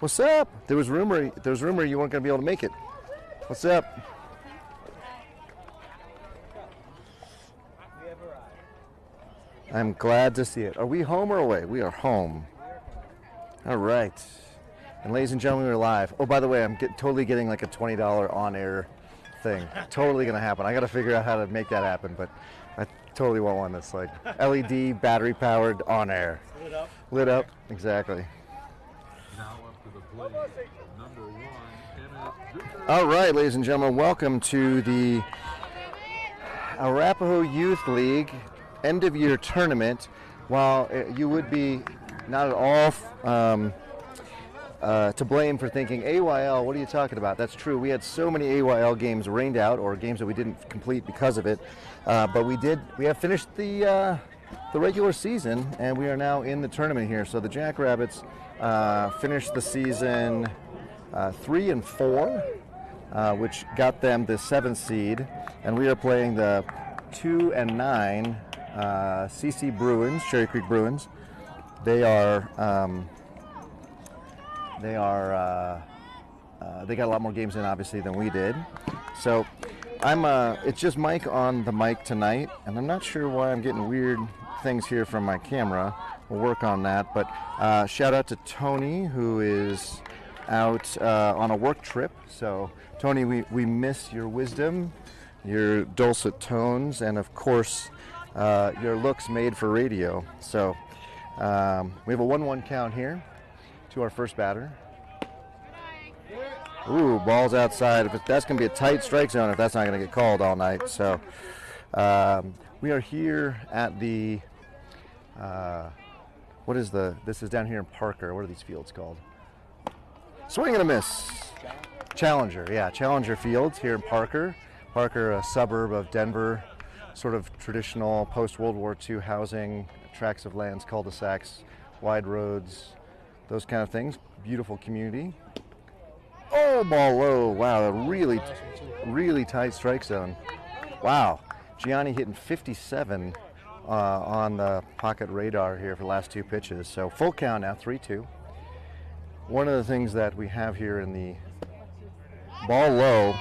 What's up? There was rumor you weren't going to be able to make it. What's up? I'm glad to see it. Are we home or away? We are home. All right. And ladies and gentlemen, we're live. Oh, by the way, I'm totally getting like a $20 on-air thing. Totally going to happen. I got to figure out how to make that happen, but I totally want one that's like LED, battery-powered, on-air. Lit up, exactly. Now up to the plate, number 1, Emmett. All right, ladies and gentlemen, welcome to the Arapahoe Youth League end-of-year tournament. While you would be not at all to blame for thinking, AYL, what are you talking about? That's true. We had so many AYL games rained out, or games that we didn't complete because of it. But we have finished the regular season, and we are now in the tournament here. So the Jackrabbits finished the season 3-4, which got them the 7th seed, and we are playing the 2-9 CC Bruins, Cherry Creek Bruins. They got a lot more games in, obviously, than we did. So it's just Mike on the mic tonight, and I'm not sure why I'm getting weird things here from my camera. We'll work on that. But shout out to Tony, who is out on a work trip. So Tony, we miss your wisdom, your dulcet tones, and of course your looks made for radio. So we have a 1-1 count here to our first batter. Ooh, ball's outside. That's going to be a tight strike zone if that's not going to get called all night. So we are here at the, this is down here in Parker. What are these fields called? Swing and a miss. Challenger, yeah, Challenger Fields here in Parker. Parker, a suburb of Denver, sort of traditional post-World War II housing, tracts of lands, cul-de-sacs, wide roads, those kind of things. Beautiful community. Oh, ball low. Wow, a really, really tight strike zone. Wow. Gianni hitting 57 on the pocket radar here for the last 2 pitches. So full count now, 3-2. One of the things that we have here in the ball low,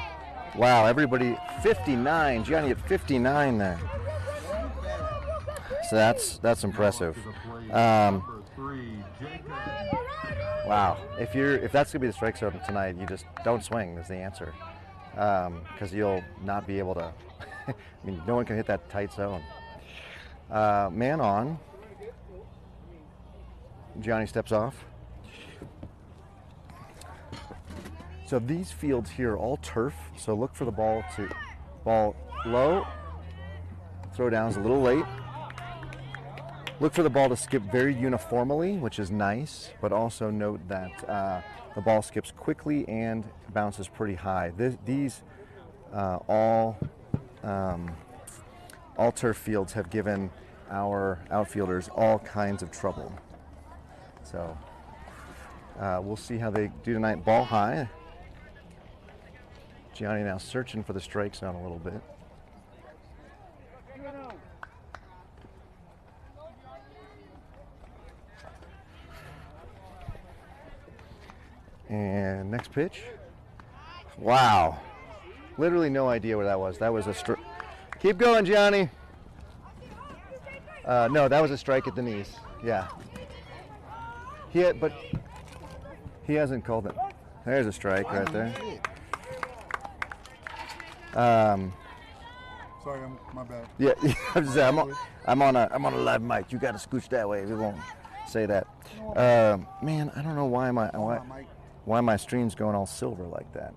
wow, everybody, 59. Gianni hit 59 there. So that's impressive. Wow, if that's gonna be the strike zone tonight, you just don't swing is the answer, because you'll not be able to. I mean, no one can hit that tight zone. Man on. Gianni steps off. So these fields here are all turf. So look for the ball low. Throw down's a little late. Look for the ball to skip very uniformly, which is nice, but also note that the ball skips quickly and bounces pretty high. These all turf fields have given our outfielders all kinds of trouble. So we'll see how they do tonight. Ball high. Gianni now searching for the strike zone a little bit. And next pitch. Wow. Literally no idea what that was. That was a strike. Keep going, Gianni. No, that was a strike at the knees. Yeah. But he hasn't called it. There's a strike right there. Sorry, my bad. Yeah, I'm on a live mic. You got to scooch that way if you won't say that. Man, I don't know why my stream's going all silver like that.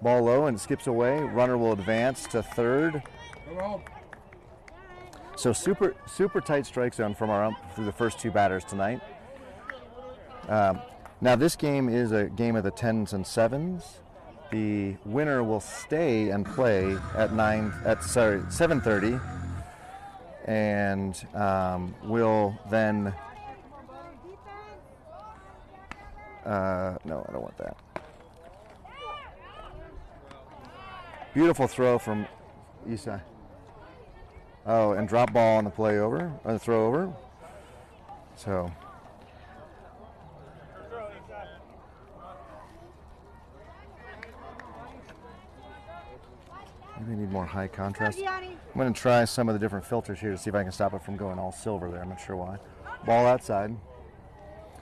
Ball low and skips away. Runner will advance to third. So super tight strike zone from our ump through the first 2 batters tonight. Now this game is a game of the 10s and 7s. The winner will stay and play at 7:30, and will then. No, I don't want that. Beautiful throw from Isai. Oh, and drop ball on the play over, or the throw over. So Maybe I need more high contrast. Gianni. I'm going to try some of the different filters here to see if I can stop it from going all silver there. I'm not sure why. Ball outside.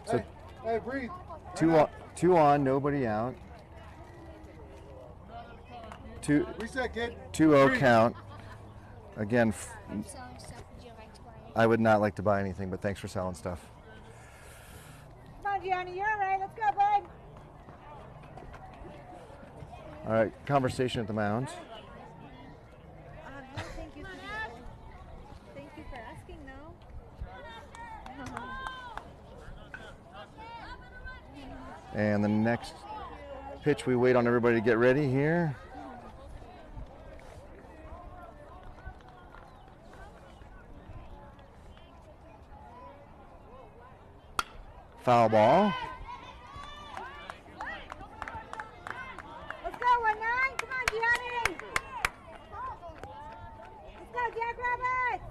So Hey, breathe. two on, nobody out. Reset, kid. 2-0 count. Again, I'm selling stuff. Would you like to buy it? I would not like to buy anything, but thanks for selling stuff. Come on, Gianni, you're all right. Let's go, bud. All right, conversation at the mound. No, thank you. Thank you for asking, no. And the next pitch, we wait on everybody to get ready here. Foul ball. Let's go, 1-9. Come on, Gianni. Let's go, Jackrabbit.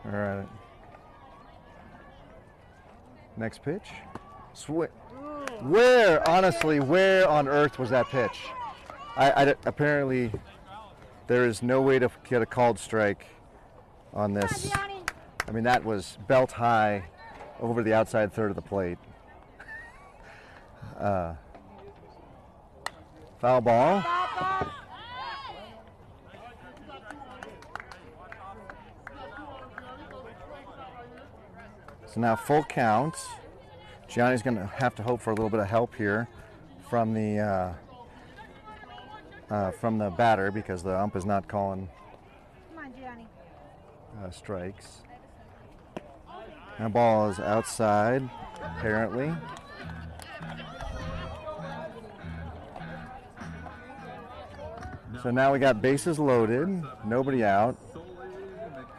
All right. Next pitch. Where, honestly, where on earth was that pitch? Apparently, there is no way to get a called strike on Come on, this. Gianni. I mean, that was belt high over the outside third of the plate. Foul ball. Ball. So now full count. Gianni's going to have to hope for a little bit of help here from the batter because the ump is not calling Come on, Gianni. strikes. And ball is outside, apparently. So now we got bases loaded, nobody out,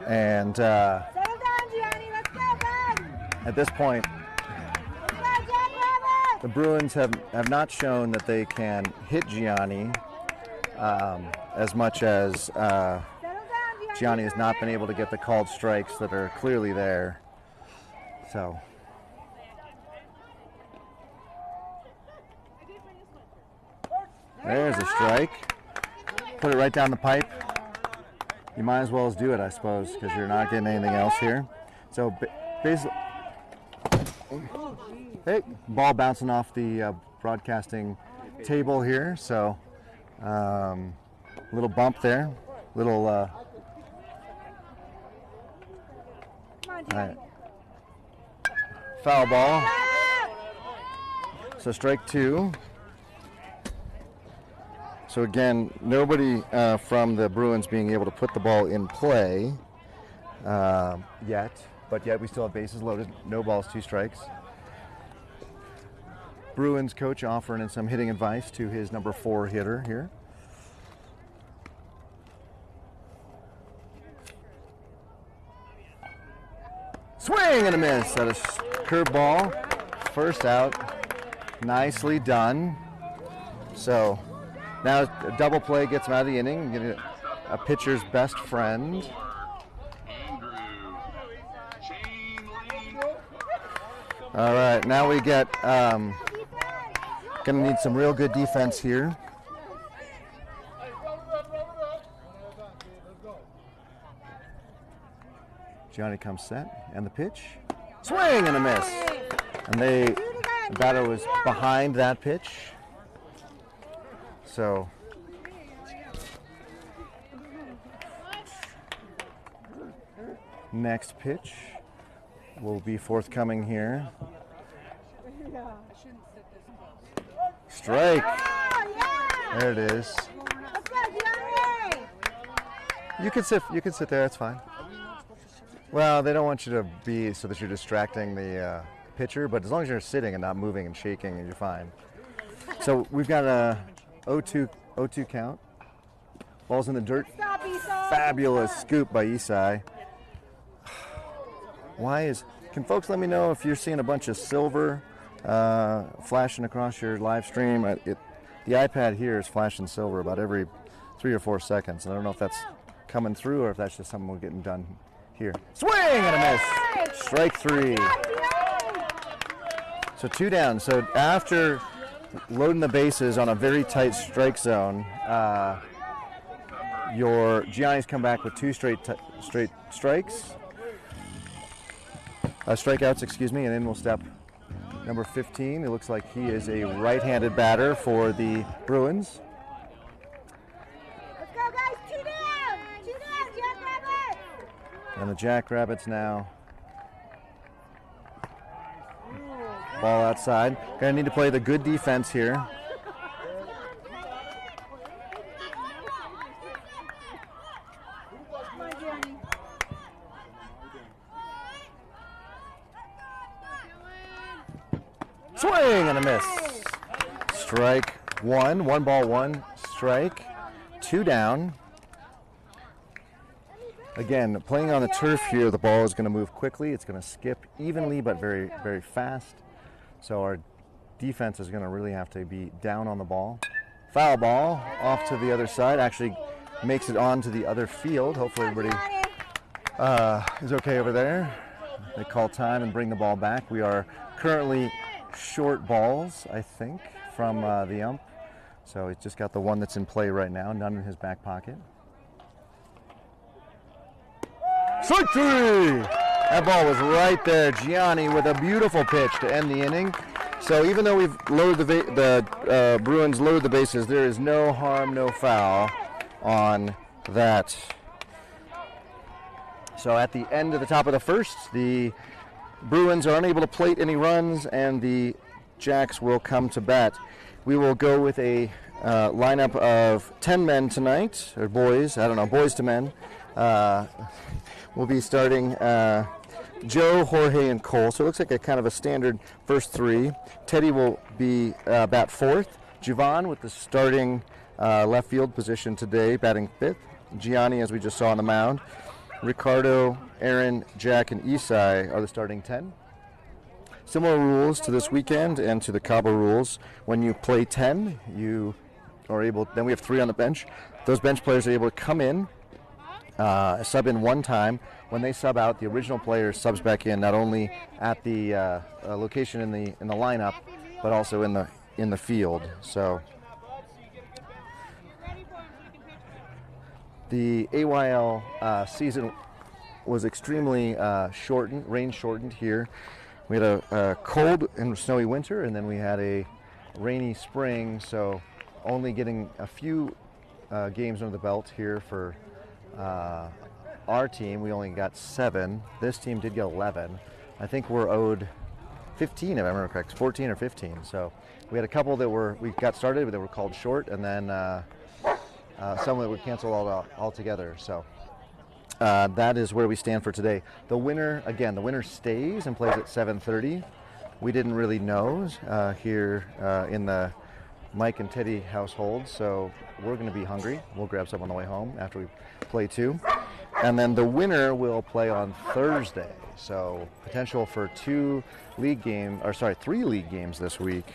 and Settle down, Gianni. Let's go, bud. at this point, Let's go, Jackrabbit. the Bruins have not shown that they can hit Gianni as much as Settle down, Gianni. Gianni has not been able to get the called strikes that are clearly there. So there's a strike. Put it right down the pipe. You might as well do it, I suppose, because you're not getting anything else here. So basically, hey, ball bouncing off the broadcasting table here. So little bump there, little. Come on, Gianni. Foul ball. So strike two. So again, nobody from the Bruins being able to put the ball in play yet, but yet we still have bases loaded. No balls, 2 strikes. Bruins coach offering in some hitting advice to his number 4 hitter here. Swing and a miss. That is curveball. First out. Nicely done. So now a double play gets him out of the inning. Get a pitcher's best friend. All right, now we get gonna need some real good defense here. Gianni comes set, and the pitch. Swing and a miss. And the batter was behind that pitch. So next pitch will be forthcoming here. Strike. There it is. Let's go, Gianni. You can sit there, that's fine. Well, they don't want you to be so that you're distracting the pitcher, but as long as you're sitting and not moving and shaking, you're fine. So we've got a 0-2 count. Ball's in the dirt. Stop, Esau. Fabulous scoop by Isai. Can folks let me know if you're seeing a bunch of silver flashing across your live stream? The iPad here is flashing silver about every 3 or 4 seconds. I don't know if that's coming through or if that's just something we're getting done here. Swing and a miss. Strike 3. So 2 down. So after loading the bases on a very tight strike zone, your Giannis come back with 2 straight strikes. Strikeouts, excuse me, and in will step number 15. It looks like he is a right-handed batter for the Bruins. Let's go, guys. 2 down. 2 down, Jackrabbits. And the Jackrabbits now. Ball outside. Gonna need to play the good defense here. Come on, Gianni. Swing and a miss. Strike 1. 1 ball, 1 strike. 2 down. Again, playing on the turf here, the ball is going to move quickly. It's going to skip evenly, but very, very fast. So our defense is going to really have to be down on the ball. Foul ball off to the other side. Actually makes it onto the other field. Hopefully everybody is okay over there. They call time and bring the ball back. We are currently short balls, I think, from the ump. So he's just got the one that's in play right now, none in his back pocket. Strike 3! That ball was right there. Gianni with a beautiful pitch to end the inning. So even though we've loaded the Bruins loaded the bases, there is no harm, no foul on that. So at the end of the top of the first, the Bruins are unable to plate any runs, and the Jacks will come to bat. We will go with a lineup of 10 men tonight, or boys, I don't know, boys to men. We'll be starting Joe, Jorge, and Cole. So it looks like a kind of a standard first 3. Teddy will be bat 4th. Javon with the starting left field position today, batting 5th. Gianni, as we just saw on the mound. Ricardo, Aaron, Jack, and Isai are the starting 10. Similar rules to this weekend and to the Cabo rules. When you play 10, you are able, then we have 3 on the bench. Those bench players are able to come in, sub in 1 time. When they sub out, the original player subs back in, not only at the location in the lineup, but also in the field. So the AYL season was extremely rain shortened here. We had a cold and snowy winter, and then we had a rainy spring, so only getting a few games under the belt here for our team. We only got 7. This team did get 11. I think we're owed 15, if I remember correct, 14 or 15. So we had a couple that we got started, but they were called short, and then some that would cancel altogether. So that is where we stand for today. The winner stays and plays at 7:30. We didn't really know here in the Mike and Teddy household, so we're going to be hungry. We'll grab some on the way home after we play 2. And then the winner will play on Thursday. So potential for 3 league games this week.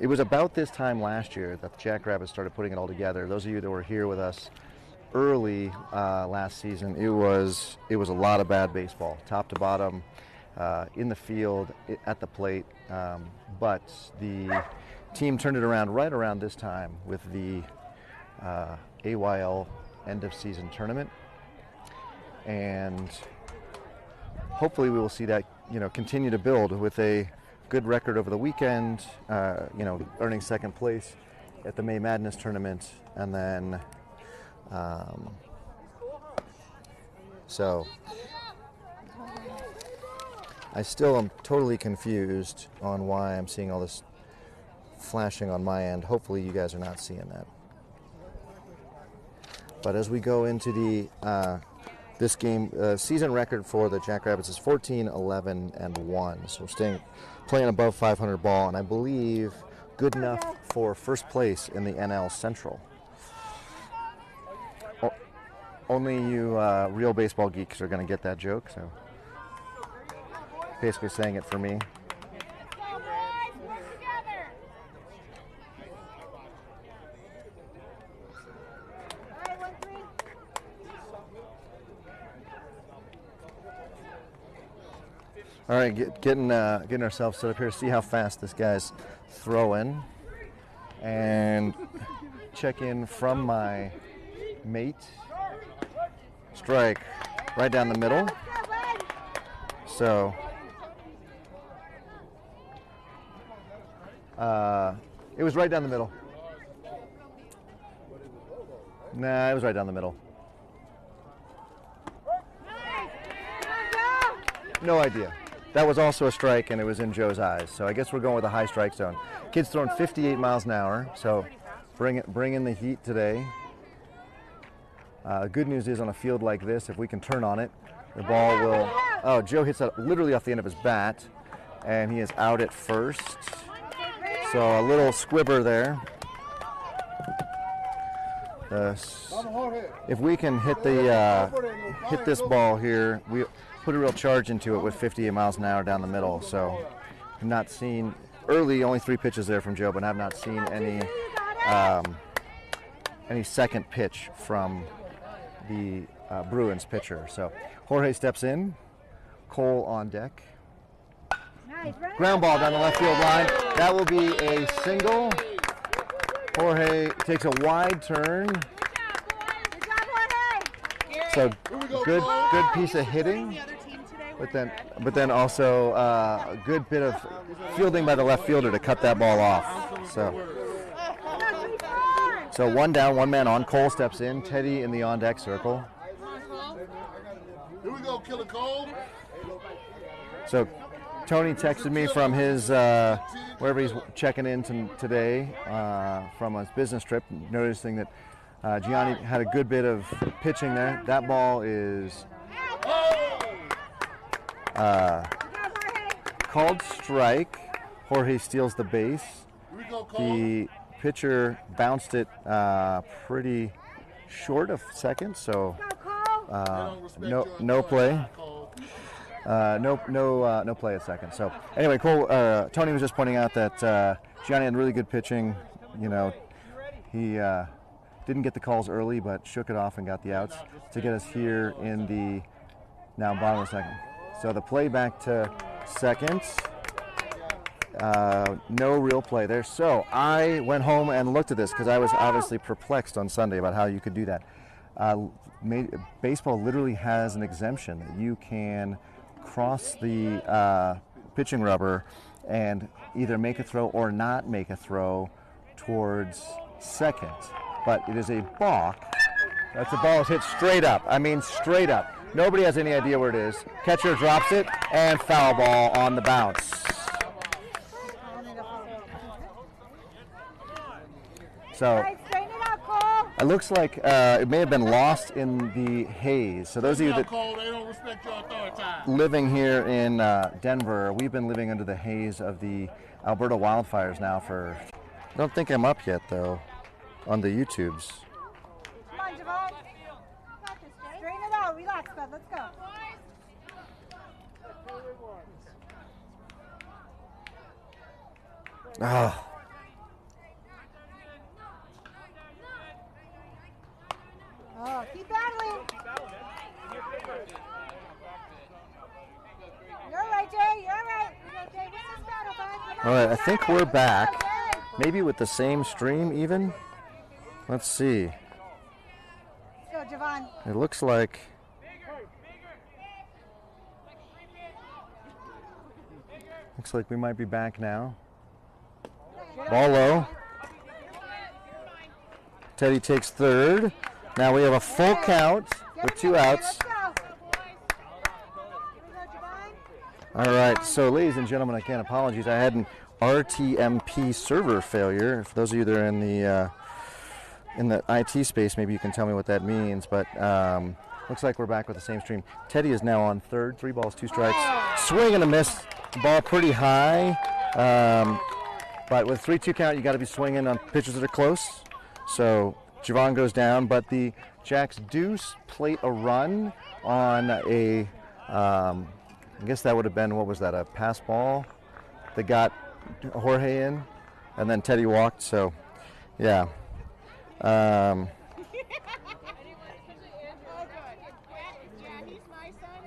It was about this time last year that the Jackrabbits started putting it all together. Those of you that were here with us early last season, it was a lot of bad baseball, top to bottom, in the field, at the plate. But the team turned it around right around this time with the AYL end of season tournament, and hopefully we will see that continue to build with a good record over the weekend, earning 2nd place at the May Madness tournament, and then so I still am totally confused on why I'm seeing all this flashing on my end. Hopefully you guys are not seeing that. But as we go into the this game, season record for the Jackrabbits is 14, 11, and 1. So we're playing above 500 ball, and I believe good enough for first place in the NL Central. Only you real baseball geeks are going to get that joke, so basically saying it for me. All right, getting ourselves set up here to see how fast this guy's throwing, and check in from my mate. Strike right down the middle. So it was right down the middle. Nah, it was right down the middle. No idea. That was also a strike, and it was in Joe's eyes. So I guess we're going with a high strike zone. Kid's throwing 58 miles an hour, so bring in the heat today. Good news is on a field like this, if we can turn on it, the ball will. Oh, Joe hits that literally off the end of his bat, and he is out at first. So a little squibber there. If we can hit this ball here, we put a real charge into it with 58 miles an hour down the middle. So I've not seen early, only 3 pitches there from Joe, but I've not seen any second pitch from the Bruins pitcher. So Jorge steps in, Cole on deck. Ground ball down the left field line. That will be a single. Jorge takes a wide turn. So good piece of hitting, but then also a good bit of fielding by the left fielder to cut that ball off. So 1 down, 1 man on. Cole steps in. Teddy in the on deck circle. Here we go, Killer Cole. So Tony texted me from his wherever he's checking in today from his business trip, noticing that Gianni had a good bit of pitching there. That ball is called strike. Jorge steals the base. The pitcher bounced it pretty short of second, so no play. No play at second. So anyway, Cole. Tony was just pointing out that Gianni had really good pitching. You know, he didn't get the calls early, but shook it off and got the outs to get us here in the now bottom of the second. So the play back to second. No real play there. So I went home and looked at this because I was obviously perplexed on Sunday about how you could do that. Baseball literally has an exemption that you can cross the pitching rubber and either make a throw or not make a throw towards second. But it is a balk. That's a ball is hit straight up. I mean straight up. Nobody has any idea where it is. Catcher drops it and foul ball on the bounce. So it looks like it may have been lost in the haze. So those of you that living here in Denver, we've been living under the haze of the Alberta wildfires now for, I don't think I'm up yet though, on the YouTubes. Come on, Javon. Straighten it out. Relax, bud. Let's go. Oh. Oh, keep battling. You're right, Jay. You're right. Jay, what's this battle, bud? Come on, All right, I think we're back. Maybe with the same stream even. Let's see. Let's go, Javon. It looks like we might be back now. Ball low. Teddy takes third. Now we have a full count with 2 outs. All right, so ladies and gentlemen, again, apologies. I had an RTMP server failure. For those of you that are in the IT space, maybe you can tell me what that means. But looks like we're back with the same stream. Teddy is now on third. 3 balls, 2 strikes. Swing and a miss. Ball pretty high. But with 3-2 count, you got to be swinging on pitches that are close. So Javon goes down, but the Jacks do plate a run on a, I guess that would have been, what was that, a pass ball that got Jorge in, and then Teddy walked, so yeah.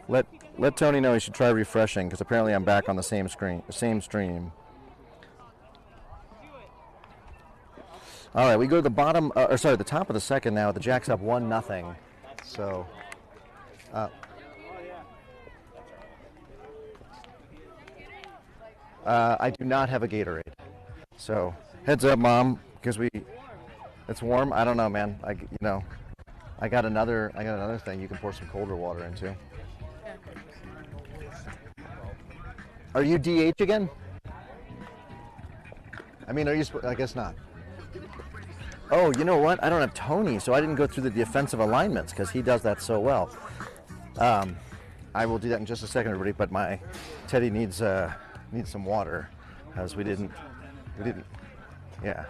Let Tony know he should try refreshing because apparently I'm back on the same stream. All right, we go to the bottom, the top of the second now. The Jacks up 1-0. So, I do not have a Gatorade. So, heads up, Mom, because it's warm. I don't know, man. I got another thing you can pour some colder water into. Are you DH again? I mean, I guess not. Oh, you know what? I don't have Tony, so I didn't go through the defensive alignments because he does that so well. I will do that in just a second, everybody. But my Teddy needs some water, as we didn't. Yeah.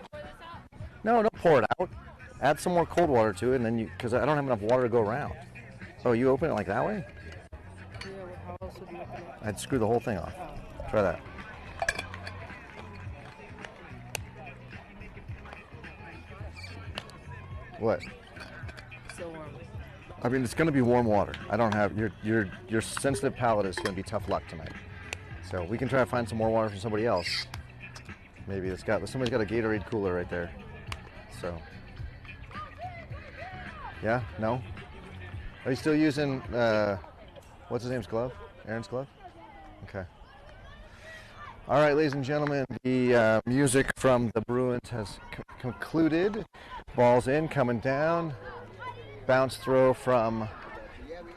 No, don't pour it out. Add some more cold water to it, and then because I don't have enough water to go around. Oh, you open it like that way? Yeah, how else would you open it? I'd screw the whole thing off. Try that. What? So warm. I mean, it's going to be warm water. I don't have your sensitive palate is going to be tough luck tonight. So we can try to find some more water from somebody else. Maybe somebody's got a Gatorade cooler right there. So yeah, no. Are you still using what's his name's glove? Aaron's glove? Okay. All right, ladies and gentlemen, the music from the Bruins has concluded. Ball's in, coming down. Bounce throw from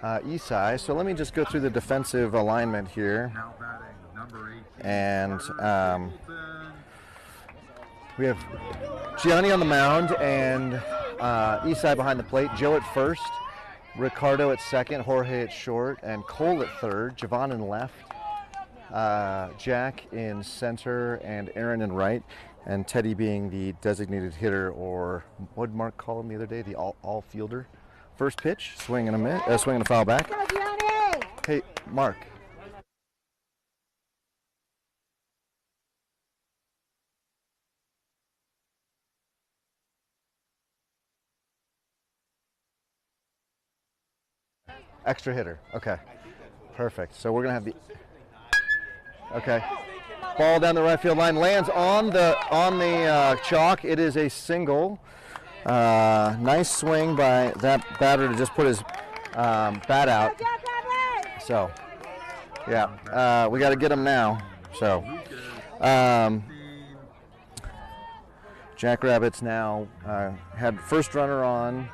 Isai. So let me just go through the defensive alignment here. Now batting, number 18. And we have Gianni on the mound and Isai behind the plate. Joe at first, Ricardo at second, Jorge at short, and Cole at third. Javon in left. Jack in center and Aaron in right, and Teddy being the designated hitter, or what did Mark call him the other day, the all fielder. First pitch, swing and a foul back. Hey, Mark. Extra hitter. Okay. Perfect. So we're gonna have the. Okay. Ball down the right field line, lands on the chalk. It is a single. Nice swing by that batter to just put his bat out. So, yeah, we got to get him now. So, Jackrabbits now had first runner on.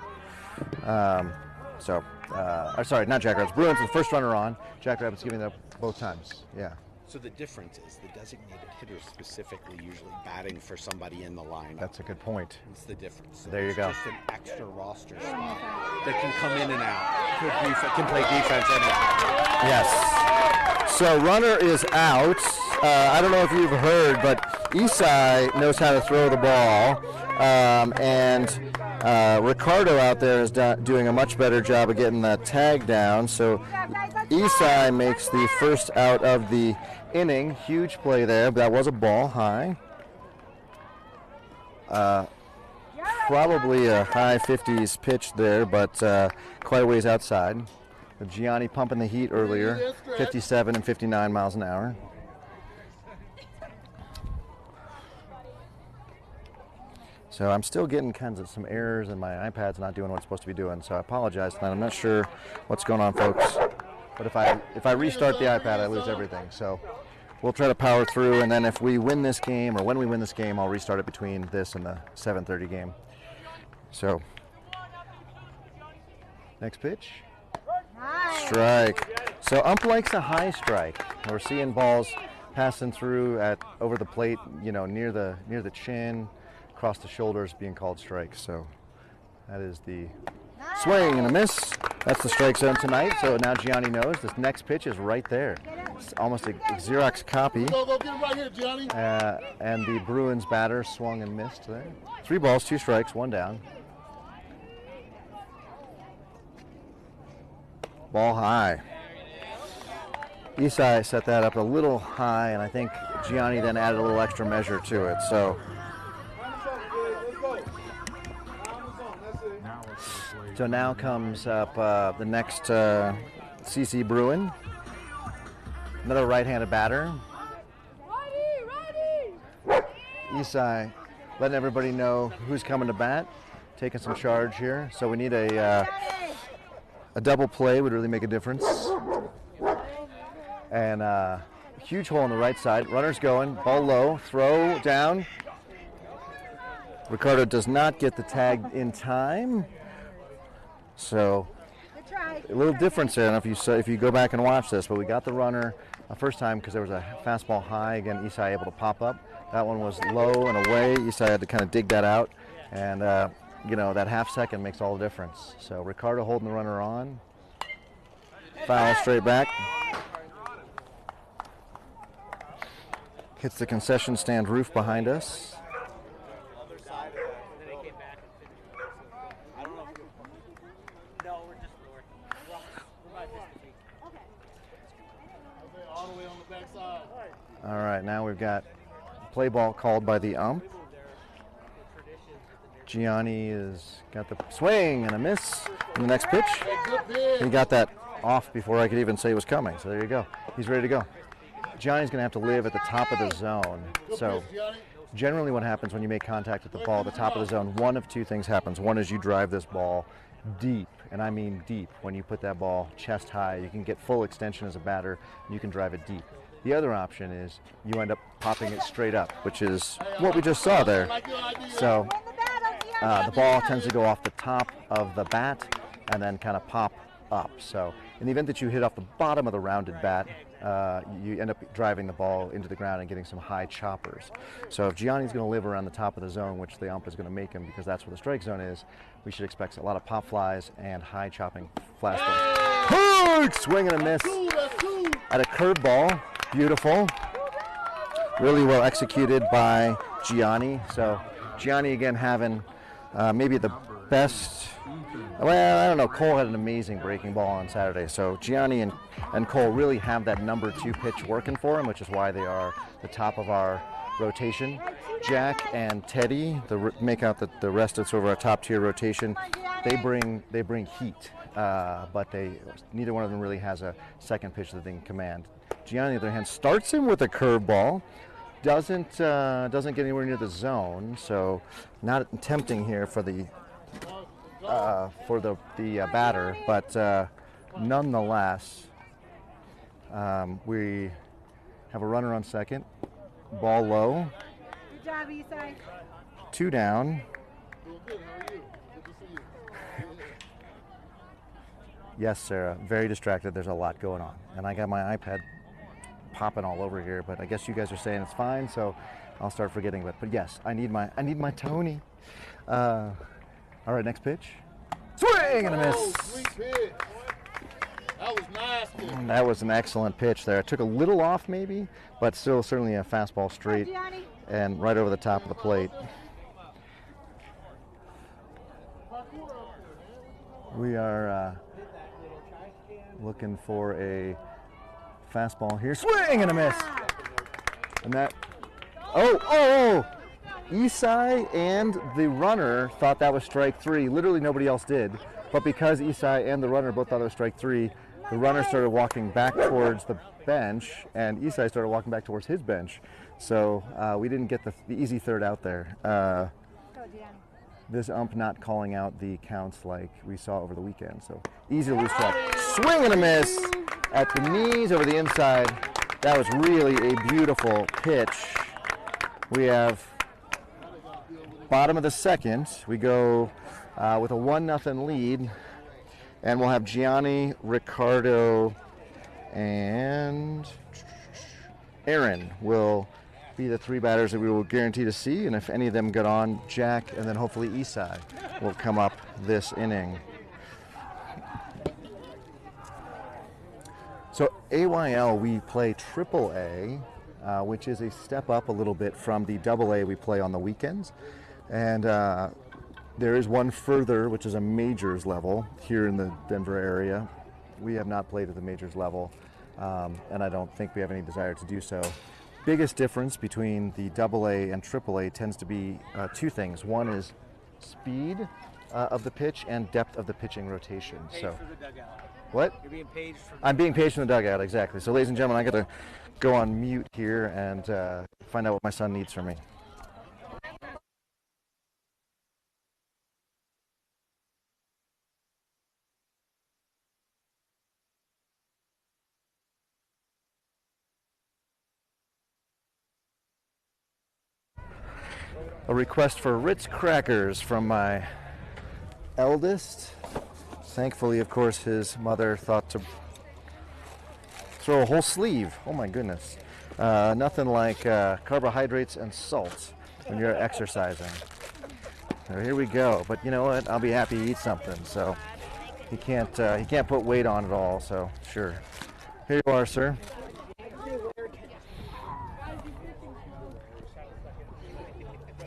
Sorry, not Jackrabbits. Bruins with first runner on. Jackrabbits giving up both times. Yeah. So the difference is the designated hitter specifically usually batting for somebody in the lineup. That's a good point. It's the difference. So there you go. It's just an extra roster spot that can come in and out. Can play defense in and out. Yes. So runner is out. I don't know if you've heard, but Isai knows how to throw the ball. And Ricardo out there is doing a much better job of getting that tag down. So Isai makes the first out of the inning. Huge play there. That was a ball high. Probably a high 50s pitch there, but quite a ways outside. Gianni pumping the heat earlier, 57 and 59 miles an hour. So I'm still getting kinds of some errors, and my iPad's not doing what it's supposed to be doing. So I apologize tonight. I'm not sure what's going on, folks. But if I restart the iPad, I lose everything. So we'll try to power through, and then if we win this game, or when we win this game, I'll restart it between this and the 7:30 game. So next pitch. Strike. So ump likes a high strike. We're seeing balls passing through over the plate, near the chin, across the shoulders, being called strikes. So that is the swing and a miss. That's the strike zone tonight. So now Gianni knows this next pitch is right there. It's almost a Xerox copy. Go get him right here, Gianni. And the Bruins batter swung and missed there. 3 balls, 2 strikes, 1 down. Ball high. Isai set that up a little high, and I think Gianni then added a little extra measure to it. So now comes up the next CC Bruin. Another right-handed batter. Isai letting everybody know who's coming to bat, taking some charge here. So we need a double play would really make a difference. And huge hole on the right side. Runner's going, ball low, throw down. Ricardo does not get the tag in time. So a little difference there. I don't know if you go back and watch this, but we got the runner first time because there was a fastball high. Again, Isai able to pop up. That one was low and away. Isai had to kind of dig that out. And, that half second makes all the difference. So Ricardo holding the runner on. Foul straight back. Hits the concession stand roof behind us. All right, now we've got play ball called by the ump. Gianni has got the swing and a miss in the next pitch. He got that off before I could even say it was coming, so there you go. He's ready to go. Gianni's going to have to live at the top of the zone. So generally what happens when you make contact with the ball at the top of the zone, one of two things happens. One is you drive this ball deep, and I mean deep. When you put that ball chest high, you can get full extension as a batter, and you can drive it deep. The other option is you end up popping it straight up, which is what we just saw there. So the ball tends to go off the top of the bat and then kind of pop up. So in the event that you hit off the bottom of the rounded bat, you end up driving the ball into the ground and getting some high choppers. So if Gianni's going to live around the top of the zone, which the ump is going to make him because that's where the strike zone is, we should expect a lot of pop flies and high chopping fastballs. Swing and a miss at a curveball. Beautiful. Really well executed by Gianni. So Gianni again having maybe the best. Well, I don't know. Cole had an amazing breaking ball on Saturday. So Gianni and Cole really have that number 2 pitch working for him, which is why they are the top of our rotation. Jack and Teddy, make out the rest of sort of our top tier rotation. They bring heat, but neither one of them really has a second pitch that they can command. Gianni, on the other hand, starts him with a curveball, doesn't get anywhere near the zone, so not tempting here for the batter, but nonetheless, we have a runner on second, ball low, Good job, Isai. 2 down. Yes, Sarah, very distracted. There's a lot going on, and I got my iPad popping all over here, but I guess you guys are saying it's fine, so I'll start forgetting it. But yes, I need my Tony. All right, next pitch. Swing and a miss. Sweet pitch. That was nasty. That was an excellent pitch there. It took a little off maybe, but still certainly a fastball straight and right over the top of the plate. We are looking for a fastball here. Swing and a miss. And that, Isai and the runner thought that was strike 3. Literally nobody else did. But because Isai and the runner both thought it was strike 3, the runner started walking back towards the bench, and Isai started walking back towards his bench. So we didn't get the easy third out there. This ump not calling out the counts like we saw over the weekend. So easy to lose track. Swing and a miss at the knees over the inside. That was really a beautiful pitch. We have bottom of the second. We go with a 1-0 lead, and we'll have Gianni, Ricardo, and Aaron will be the 3 batters that we will guarantee to see, and if any of them get on, Jack and then hopefully Isai will come up this inning. So AYL, we play AAA, which is a step up a little bit from the AA we play on the weekends. And there is one further, which is a majors level here in the Denver area. We have not played at the majors level, and I don't think we have any desire to do so. Biggest difference between the AA and AAA tends to be 2 things. One is speed of the pitch and depth of the pitching rotation. So What? You're being paged from. I'm being paged from the dugout, exactly. So, ladies and gentlemen, I got to go on mute here and find out what my son needs from me. A request for Ritz crackers from my eldest. Thankfully, of course, his mother thought to throw a whole sleeve. Oh my goodness. Nothing like carbohydrates and salt when you're exercising. So here we go. But you know what? I'll be happy to eat something. So he can't put weight on at all. So sure. Here you are, sir.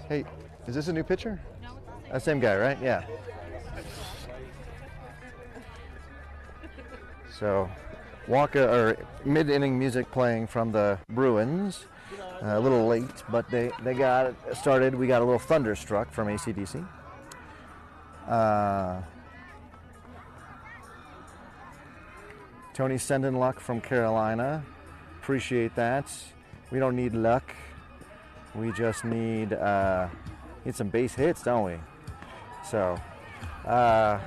Hey, is this a new pitcher? No. Same guy, right? Yeah. So, mid-inning music playing from the Bruins. A little late, but they got it started. We got a little Thunderstruck from AC/DC. Tony sending luck from Carolina. Appreciate that. We don't need luck. We just need some base hits, don't we? So, all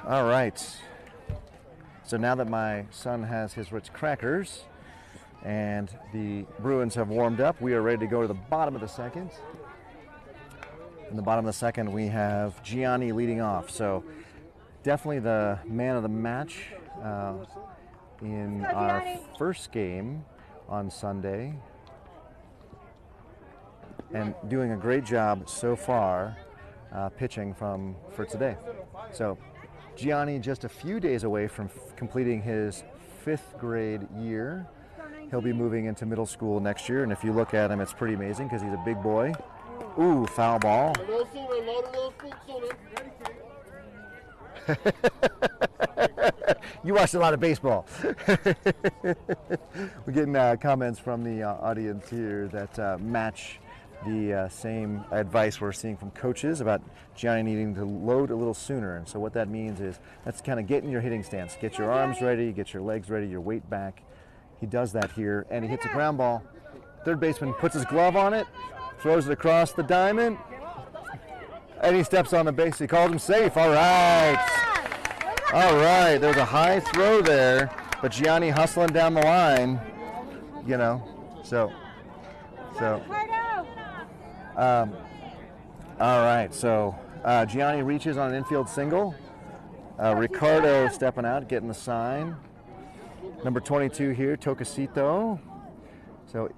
right. So now that my son has his Ritz crackers and the Bruins have warmed up, we are ready to go to the bottom of the second. In the bottom of the second, we have Gianni leading off. So definitely the man of the match in our first game on Sunday. And doing a great job so far pitching for today. So Gianni just a few days away from completing his 5th grade year. He'll be moving into middle school next year, and if you look at him, it's pretty amazing because he's a big boy. Ooh, foul ball. You watched a lot of baseball. We're getting comments from the audience here that match the same advice we're seeing from coaches about Gianni needing to load a little sooner. And so what that means is that's kind of get in your hitting stance. Get your arms ready, get your legs ready, your weight back. He does that here, and he hits a ground ball. Third baseman puts his glove on it, throws it across the diamond, and he steps on the base. He calls him safe. All right. All right. There's a high throw there, but Gianni hustling down the line, you know. So. All right, so Gianni reaches on an infield single. Ricardo stepping out, getting the sign. Number 22 here, Tocasito. So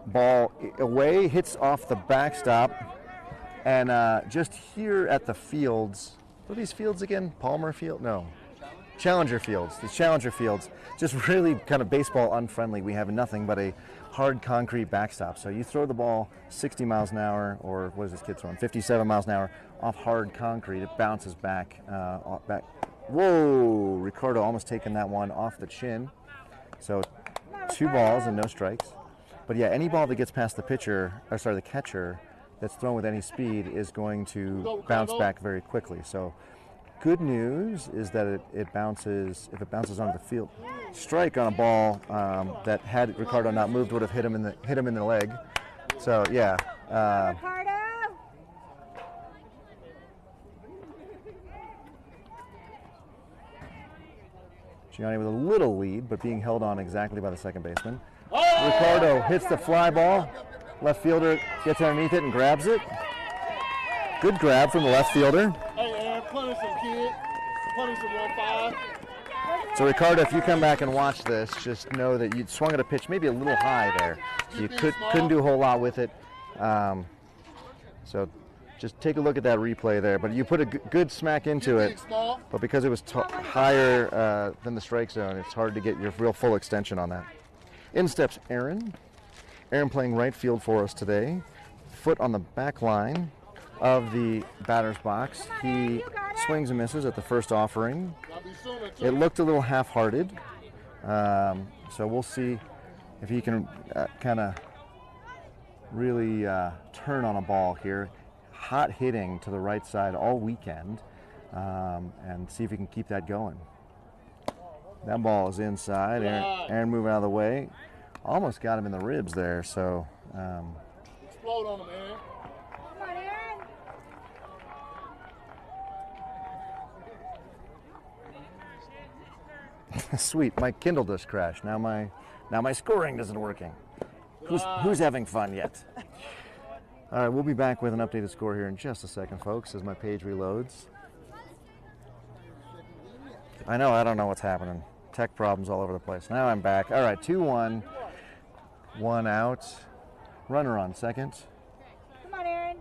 ball away, hits off the backstop. And just here at the fields, what are these fields again? Palmer Field? No. Challenger Fields. The Challenger Fields, just really kind of baseball unfriendly. We have nothing but a hard concrete backstop. So you throw the ball 60 miles an hour, or what is this kid throwing? 57 miles an hour off hard concrete. It bounces back. Whoa! Ricardo almost taking that one off the chin. So 2 balls and no strikes. But yeah, any ball that gets past the the catcher, that's thrown with any speed is going to bounce back very quickly. So good news is that it bounces, if it bounces onto the field. Strike on a ball that had Ricardo not moved would have hit him in the leg. So yeah. Gianni with a little lead, but being held on exactly by the second baseman. Ricardo hits the fly ball. Left fielder gets underneath it and grabs it. Good grab from the left fielder. Hey, Aaron, punish him, kid. Punish him 1-5. So Ricardo, if you come back and watch this, just know that you swung at a pitch maybe a little high there. So you couldn't do a whole lot with it. So just take a look at that replay there. But you put a good smack into it. But because it was higher than the strike zone, it's hard to get your real full extension on that. In steps Aaron. Aaron playing right field for us today. Foot on the back line of the batter's box. He swings and misses at the first offering. It looked a little half-hearted. So we'll see if he can kind of really turn on a ball here. Hot hitting to the right side all weekend. and see if he can keep that going. That ball is inside. Aaron moving out of the way. Almost got him in the ribs there. So Explode on him, Aaron. Come on, Aaron. sweet. My Kindle just crashed. Now my scoring isn't working. Who's having fun yet? All right, we'll be back with an updated score here in just a second, folks, as my page reloads. I don't know what's happening. Tech problems all over the place. Now I'm back. All right, 2-1, 1 out. Runner on second. Come on, Aaron.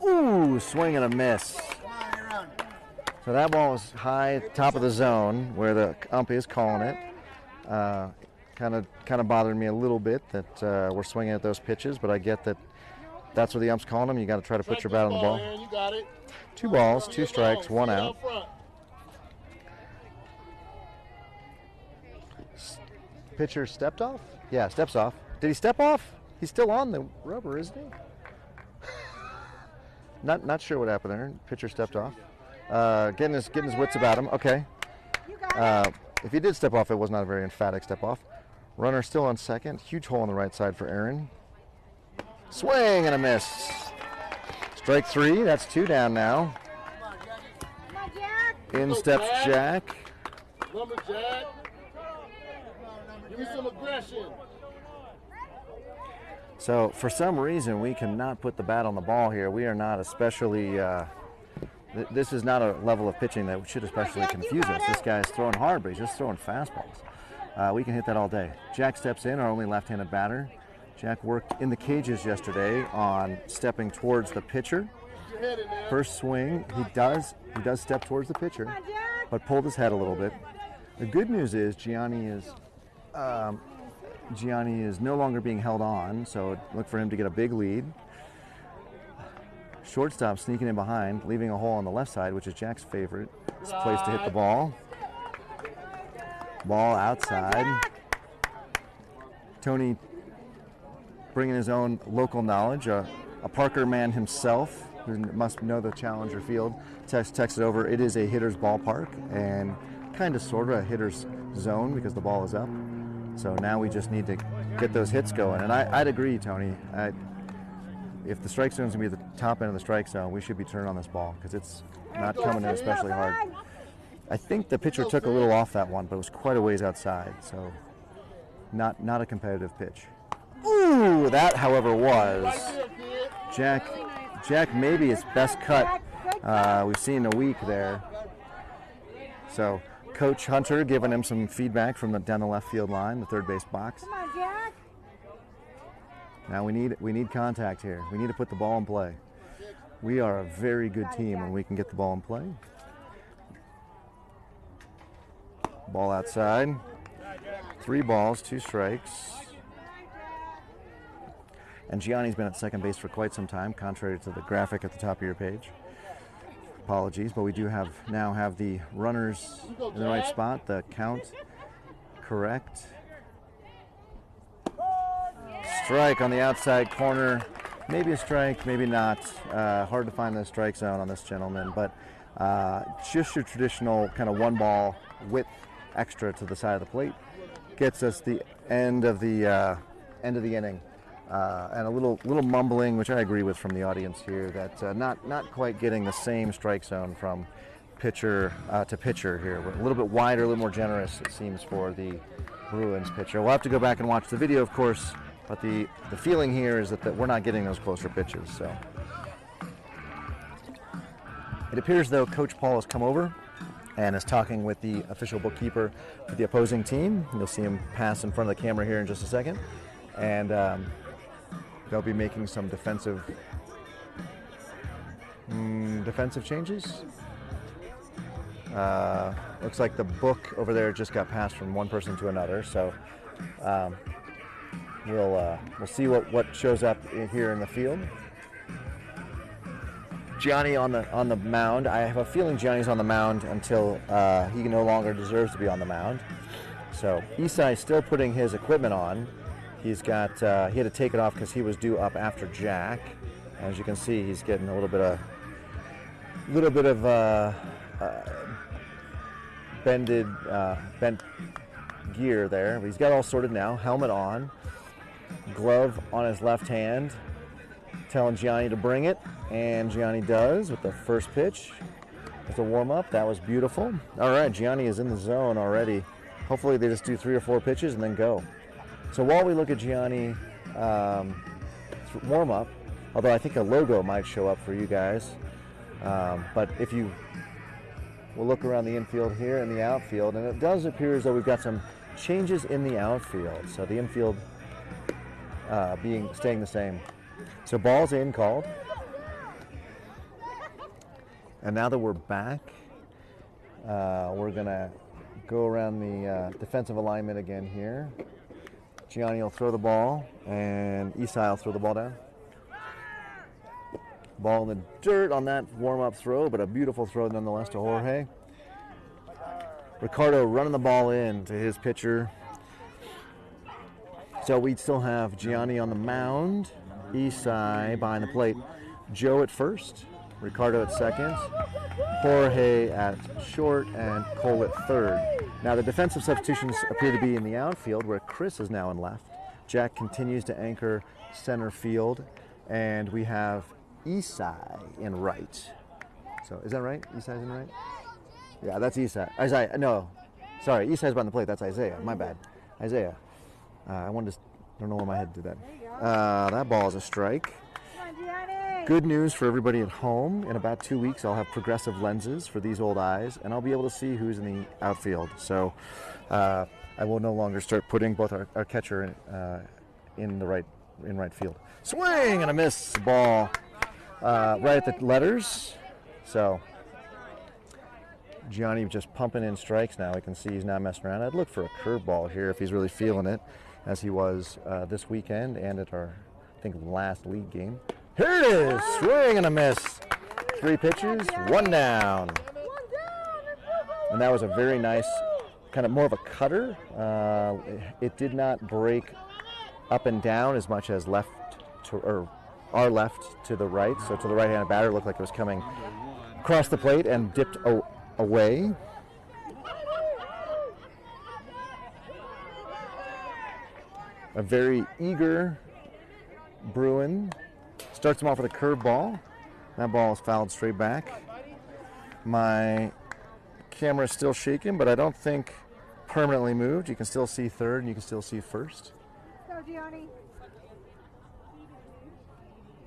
Ooh, swing and a miss. So that ball was high, top of the zone, where the ump is calling it. Kind of bothered me a little bit that we're swinging at those pitches, but I get that that's what the ump's calling them. You got to try to put your bat on the ball. Aaron, you got it. 2 balls, 2 strikes, 1 out. Pitcher stepped off? Yeah, steps off. Did he step off? He's still on the rubber, isn't he? Not sure what happened there. Pitcher stepped off. Getting his wits about him. Okay. You got it. If he did step off, it was not a very emphatic step off. Runner still on second. Huge hole on the right side for Aaron. Swing and a miss. Strike 3. That's 2 down now. Come on, Jack. In steps Jack. Lumberjack. Give me some aggression. So for some reason, we cannot put the bat on the ball here. We are not especially. This is not a level of pitching that should especially confuse us. This guy is throwing hard, but he's just throwing fastballs. We can hit that all day. Jack steps in, our only left-handed batter. Jack worked in the cages yesterday on stepping towards the pitcher. First swing, he does step towards the pitcher, but pulled his head a little bit. The good news is Gianni is no longer being held on, so look for him to get a big lead. Shortstop sneaking in behind, leaving a hole on the left side, which is Jack's favorite place to hit the ball. Ball outside. Tony bringing his own local knowledge, a Parker man himself, who must know the Challenger field, texted over, it is a hitter's ballpark, and kind of sort of a hitter's zone because the ball is up. So now we just need to get those hits going. And I'd agree, Tony. If the strike zone is going to be the top end of the strike zone, we should be turning on this ball because it's not coming in especially hard. I think the pitcher took a little off that one, but it was quite a ways outside, so not a competitive pitch. Ooh, that, however, was Jack maybe his best cut we've seen in a week there. So Coach Hunter giving him some feedback from down the left field line, the third base box. Come on, Jack. Now we need contact here. We need to put the ball in play. We are a very good team when we can get the ball in play. Ball outside. 3 balls, 2 strikes. And Gianni's been at second base for quite some time, contrary to the graphic at the top of your page. Apologies, but we do now have the runners in the right spot, the count correct. Strike on the outside corner. Maybe a strike, maybe not. Hard to find the strike zone on this gentleman, but just your traditional kind of 1 ball width extra to the side of the plate gets us the end of the inning. And a little mumbling, which I agree with from the audience here, that not quite getting the same strike zone from pitcher to pitcher here. We're a little bit wider, a little more generous, it seems, for the Bruins pitcher. We'll have to go back and watch the video, of course, but the feeling here is that we're not getting those closer pitches. So it appears, though, Coach Paul has come over and is talking with the official bookkeeper for the opposing team. You'll see him pass in front of the camera here in just a second. And they'll be making some defensive changes. Looks like the book over there just got passed from one person to another. So we'll see what shows up here in the field. Gianni on the mound. I have a feeling Gianni's on the mound until he no longer deserves to be on the mound. So Isai still putting his equipment on. He's got, he had to take it off because he was due up after Jack. As you can see, he's getting a little bit of bent gear there. But he's got all sorted now. Helmet on, glove on his left hand, telling Gianni to bring it, and Gianni does with the first pitch. It's a warm-up. That was beautiful. All right, Gianni is in the zone already. Hopefully they just do 3 or 4 pitches and then go. So while we look at Gianni warm-up, although I think a logo might show up for you guys, but if you will look around the infield here and the outfield, and it does appear as though we've got some changes in the outfield. So the infield staying the same. So ball's in called. And now that we're back, we're gonna go around the defensive alignment again here. Gianni will throw the ball, and Isai will throw the ball down. Ball in the dirt on that warm-up throw, but a beautiful throw nonetheless to Jorge. Ricardo running the ball in to his pitcher. So we'd still have Gianni on the mound, Isai behind the plate, Joe at first, Ricardo at second, Jorge at short, and Cole at third. Now the defensive substitutions appear to be in the outfield, where Chris is now in left. Jack continues to anchor center field, and we have Isai in right. So is that right? Isai's in right? Yeah, that's Isai. Isaiah, no, sorry, Isai's behind the plate. That's Isaiah. My bad. Isaiah. I don't know why my head did that. That ball is a strike. Good news for everybody at home. In about 2 weeks, I'll have progressive lenses for these old eyes, and I'll be able to see who's in the outfield. So I will no longer start putting both our catcher in right field. Swing and a miss. Ball right at the letters. So Gianni just pumping in strikes now. We can see he's not messing around. I'd look for a curveball here if he's really feeling it, as he was this weekend and at our, I think, last league game. Here it is, swing and a miss. 3 pitches, 1 down. And that was a very nice, kind of more of a cutter. It did not break up and down as much as our left to the right. So to the right-handed batter, it looked like it was coming across the plate and dipped away. A very eager Bruin starts him off with a curveball. That ball is fouled straight back. My camera is still shaking, but I don't think permanently moved. You can still see third and you can still see first. Go, Gianni.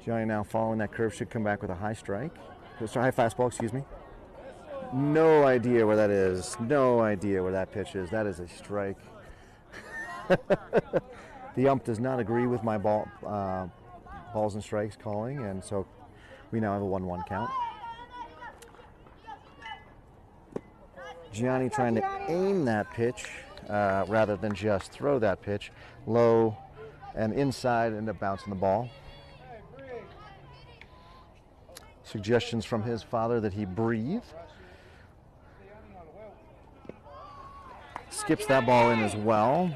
Gianni now following that curve should come back with a high strike. High fastball, excuse me. No idea where that is. No idea where that pitch is. That is a strike. The ump does not agree with my balls and strikes calling, and so we now have a 1-1 count. Gianni trying to aim that pitch rather than just throw that pitch low and inside, end up bouncing the ball. Suggestions from his father that he breathe. Skips that ball in as well.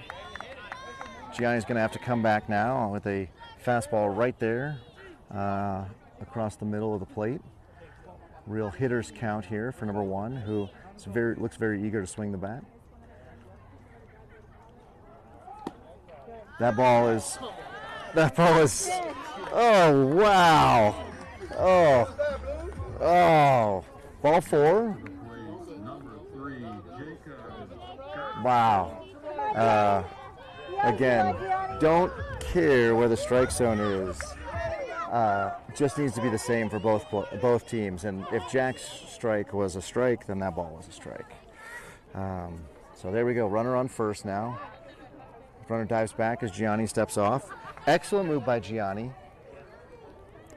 Gianni's going to have to come back now with a fastball right there across the middle of the plate. Real hitter's count here for number 1, who looks very eager to swing the bat. That ball is, oh wow, oh, ball 4. Wow. Again, don't care where the strike zone is. Just needs to be the same for both teams. And if Jack's strike was a strike, then that ball was a strike. So there we go. Runner on first now. Runner dives back as Gianni steps off. Excellent move by Gianni.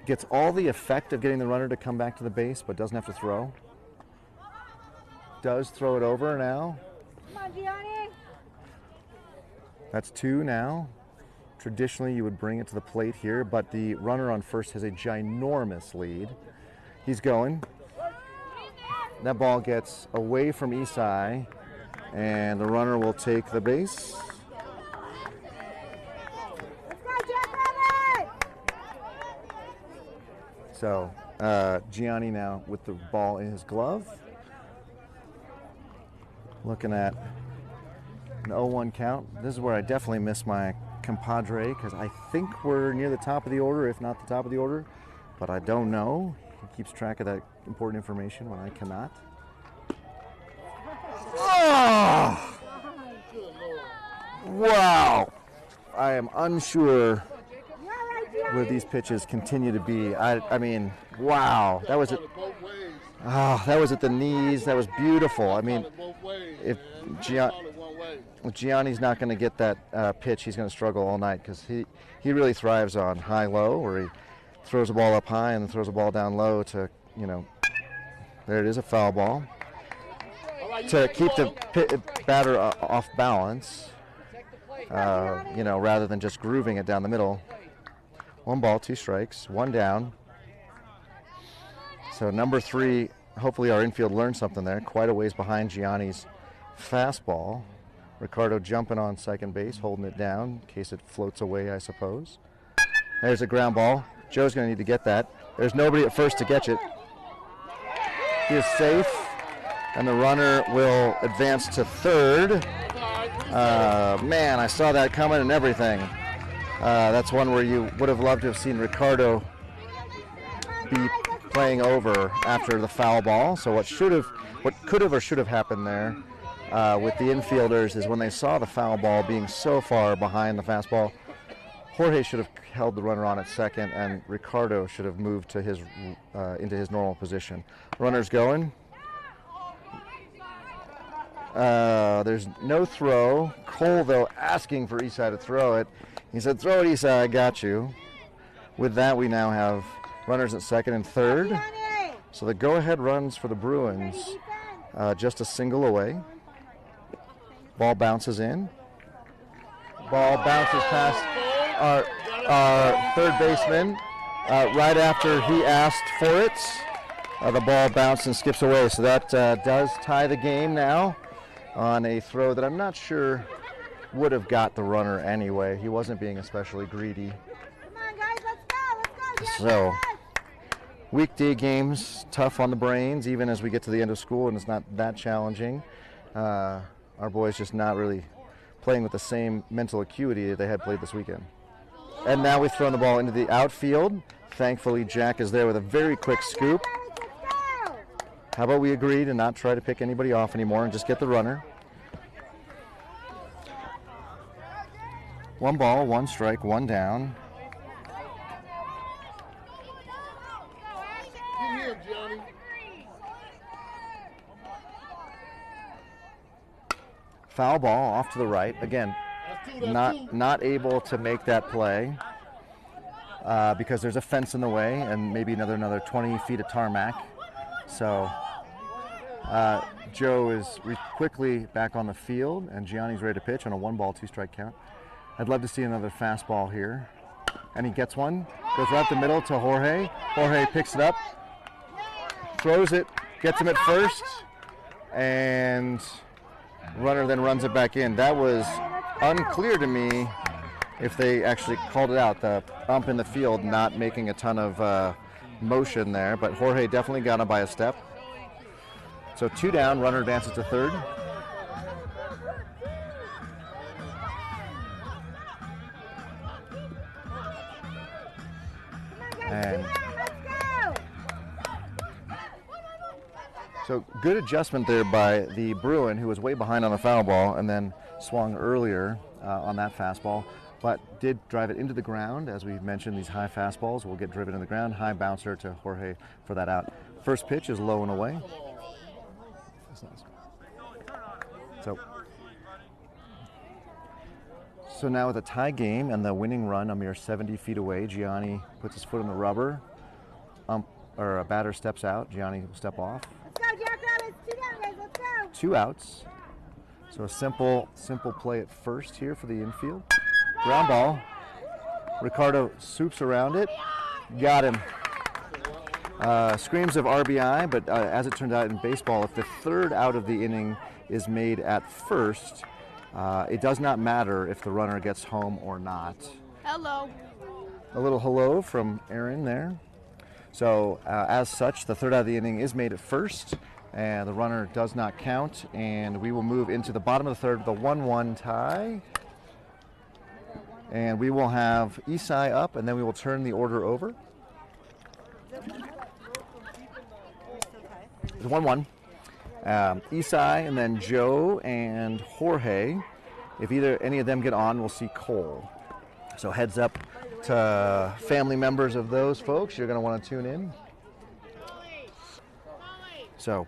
Gets all the effect of getting the runner to come back to the base, but doesn't have to throw. Does throw it over now. Come on, Gianni. That's 2 now. Traditionally, you would bring it to the plate here, but the runner on first has a ginormous lead. He's going. That ball gets away from Isai, and the runner will take the base. So Gianni now with the ball in his glove. Looking at an 0-1 count. This is where I definitely miss my compadre because I think we're near the top of the order, if not the top of the order, but I don't know. He keeps track of that important information when I cannot. Oh! Wow! I am unsure where these pitches continue to be. I mean, wow! That was it. Oh, that was at the knees. That was beautiful. I mean, if Gianni's not going to get that pitch, he's going to struggle all night because he really thrives on high-low, where he throws the ball up high and then throws the ball down low to, you know, there it is, a foul ball. To keep the batter off balance, you know, rather than just grooving it down the middle. 1 ball, 2 strikes, 1 down. So number 3, hopefully our infield learned something there. Quite a ways behind Gianni's fastball. Ricardo jumping on second base, holding it down in case it floats away, I suppose. There's a ground ball. Joe's going to need to get that. There's nobody at first to catch it. He is safe, and the runner will advance to third. Man, I saw that coming and everything. That's one where you would have loved to have seen Ricardo be playing over after the foul ball. So what could have or should have happened there with the infielders is when they saw the foul ball being so far behind the fastball, Jorge should have held the runner on at second, and Ricardo should have moved to his into his normal position. Runner's going. There's no throw. Cole, though, asking for Isai to throw it. He said, "Throw it, Isai, I got you." With that, we now have runners at second and third. So the go-ahead runs for the Bruins, just a single away. Ball bounces in. Ball bounces past our third baseman right after he asked for it. The ball bounced and skips away. So that does tie the game now on a throw that I'm not sure would have got the runner anyway. He wasn't being especially greedy. Come on, guys, let's go. So, weekday games, tough on the brains, even as we get to the end of school, and it's not that challenging. Our boys just not really playing with the same mental acuity that they had played this weekend. And now we've thrown the ball into the outfield. Thankfully, Jack is there with a very quick scoop. How about we agree to not try to pick anybody off anymore and just get the runner? 1 ball, 1 strike, 1 down. Get him, Johnny. Foul ball off to the right. Again, not able to make that play because there's a fence in the way and maybe another 20 feet of tarmac. So Joe is quickly back on the field, and Gianni's ready to pitch on a 1 ball, 2 strike count. I'd love to see another fastball here. And he gets one, goes right up the middle to Jorge. Jorge picks it up, throws it, gets him at first, and runner then runs it back in. That was unclear to me if they actually called it out. The ump in the field not making a ton of motion there, but Jorge definitely got him by a step. So 2 down, runner advances to third. And so good adjustment there by the Bruin, who was way behind on the foul ball and then swung earlier on that fastball, but did drive it into the ground. As we mentioned, these high fastballs will get driven in the ground. High bouncer to Jorge for that out. First pitch is low and away. So now with a tie game and the winning run a mere 70 feet away, Gianni puts his foot in the rubber. A batter steps out. Gianni will step off. Let's go, Jack Rabbits. 2 down, guys. Let's go. 2 outs. So a simple play at first here for the infield. Ground ball. Ricardo swoops around it. Got him. Screams of RBI, but as it turned out in baseball, if the 3rd out of the inning is made at first, it does not matter if the runner gets home or not. Hello. A little hello from Aaron there. So as such, the third out of the inning is made at first, and the runner does not count, and we will move into the bottom of the third with a 1-1 tie. And we will have Isai up, and then we will turn the order over. It's 1-1. Isai, and then Joe and Jorge. If any of them get on, we'll see Cole. So heads up to family members of those folks. You're going to want to tune in. So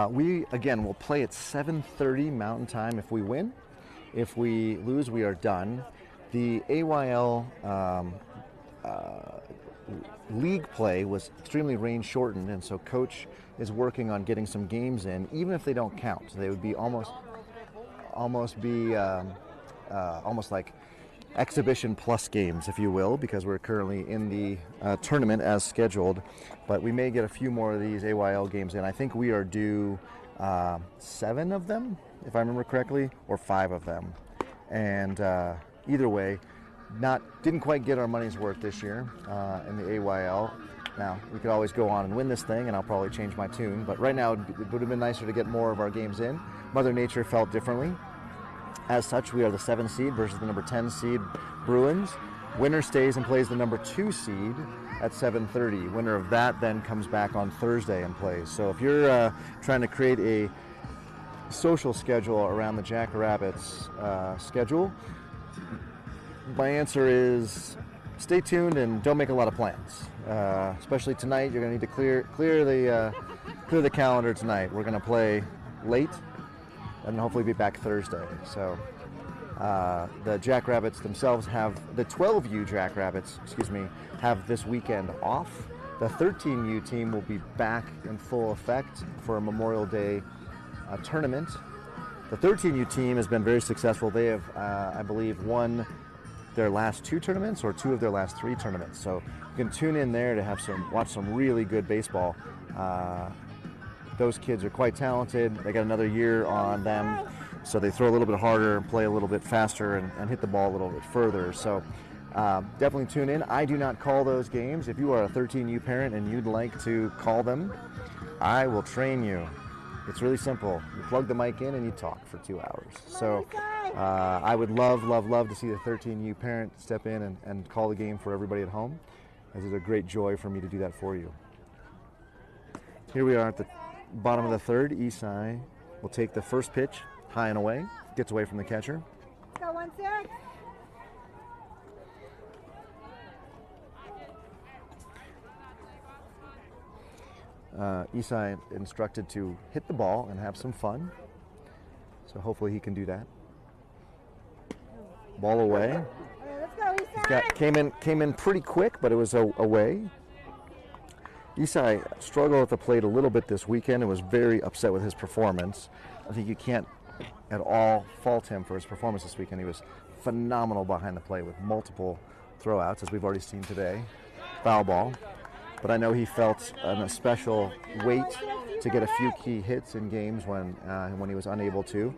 we, again, will play at 7:30 Mountain Time if we win. If we lose, we are done. The AYL league play was extremely rain shortened, and so Coach is working on getting some games in, even if they don't count. They would be almost like exhibition plus games, if you will, because we're currently in the tournament as scheduled. But we may get a few more of these AYL games in. I think we are due 7 of them, if I remember correctly, or 5 of them. And either way, didn't quite get our money's worth this year in the AYL. Now, we could always go on and win this thing, and I'll probably change my tune. But right now, it would have been nicer to get more of our games in. Mother Nature felt differently. As such, we are the 7 seed versus the number 10 seed Bruins. Winner stays and plays the number 2 seed at 7:30. Winner of that then comes back on Thursday and plays. So if you're trying to create a social schedule around the Jackrabbits schedule, my answer is stay tuned and don't make a lot of plans. Especially tonight, you're going to need to clear the calendar tonight. We're going to play late and hopefully be back Thursday. So the Jackrabbits themselves the 12U Jackrabbits, have this weekend off. The 13U team will be back in full effect for a Memorial Day tournament. The 13U team has been very successful. They have, I believe, won their last 2 tournaments or 2 of their last 3 tournaments. So you can tune in there to watch some really good baseball. Those kids are quite talented. They got another year on them, so they throw a little bit harder and play a little bit faster and hit the ball a little bit further. So definitely tune in. I do not call those games. If you are a 13U parent and you'd like to call them, I will train you. It's really simple. You plug the mic in and you talk for 2 hours. So I would love to see the 13U parent step in and call the game for everybody at home, as it's a great joy for me to do that for you. Here we are at the bottom of the third. Isai will take the first pitch, high and away, gets away from the catcher. Go 1-6. Isai instructed to hit the ball and have some fun, so hopefully he can do that. Ball away. Okay, let's go, Isai. Came in pretty quick, but it was away. Isai struggled at the plate a little bit this weekend and was very upset with his performance. I think you can't at all fault him for his performance this weekend. He was phenomenal behind the plate with multiple throwouts, as we've already seen today. Foul ball. But I know he felt a special weight to get a few key hits in games when he was unable to.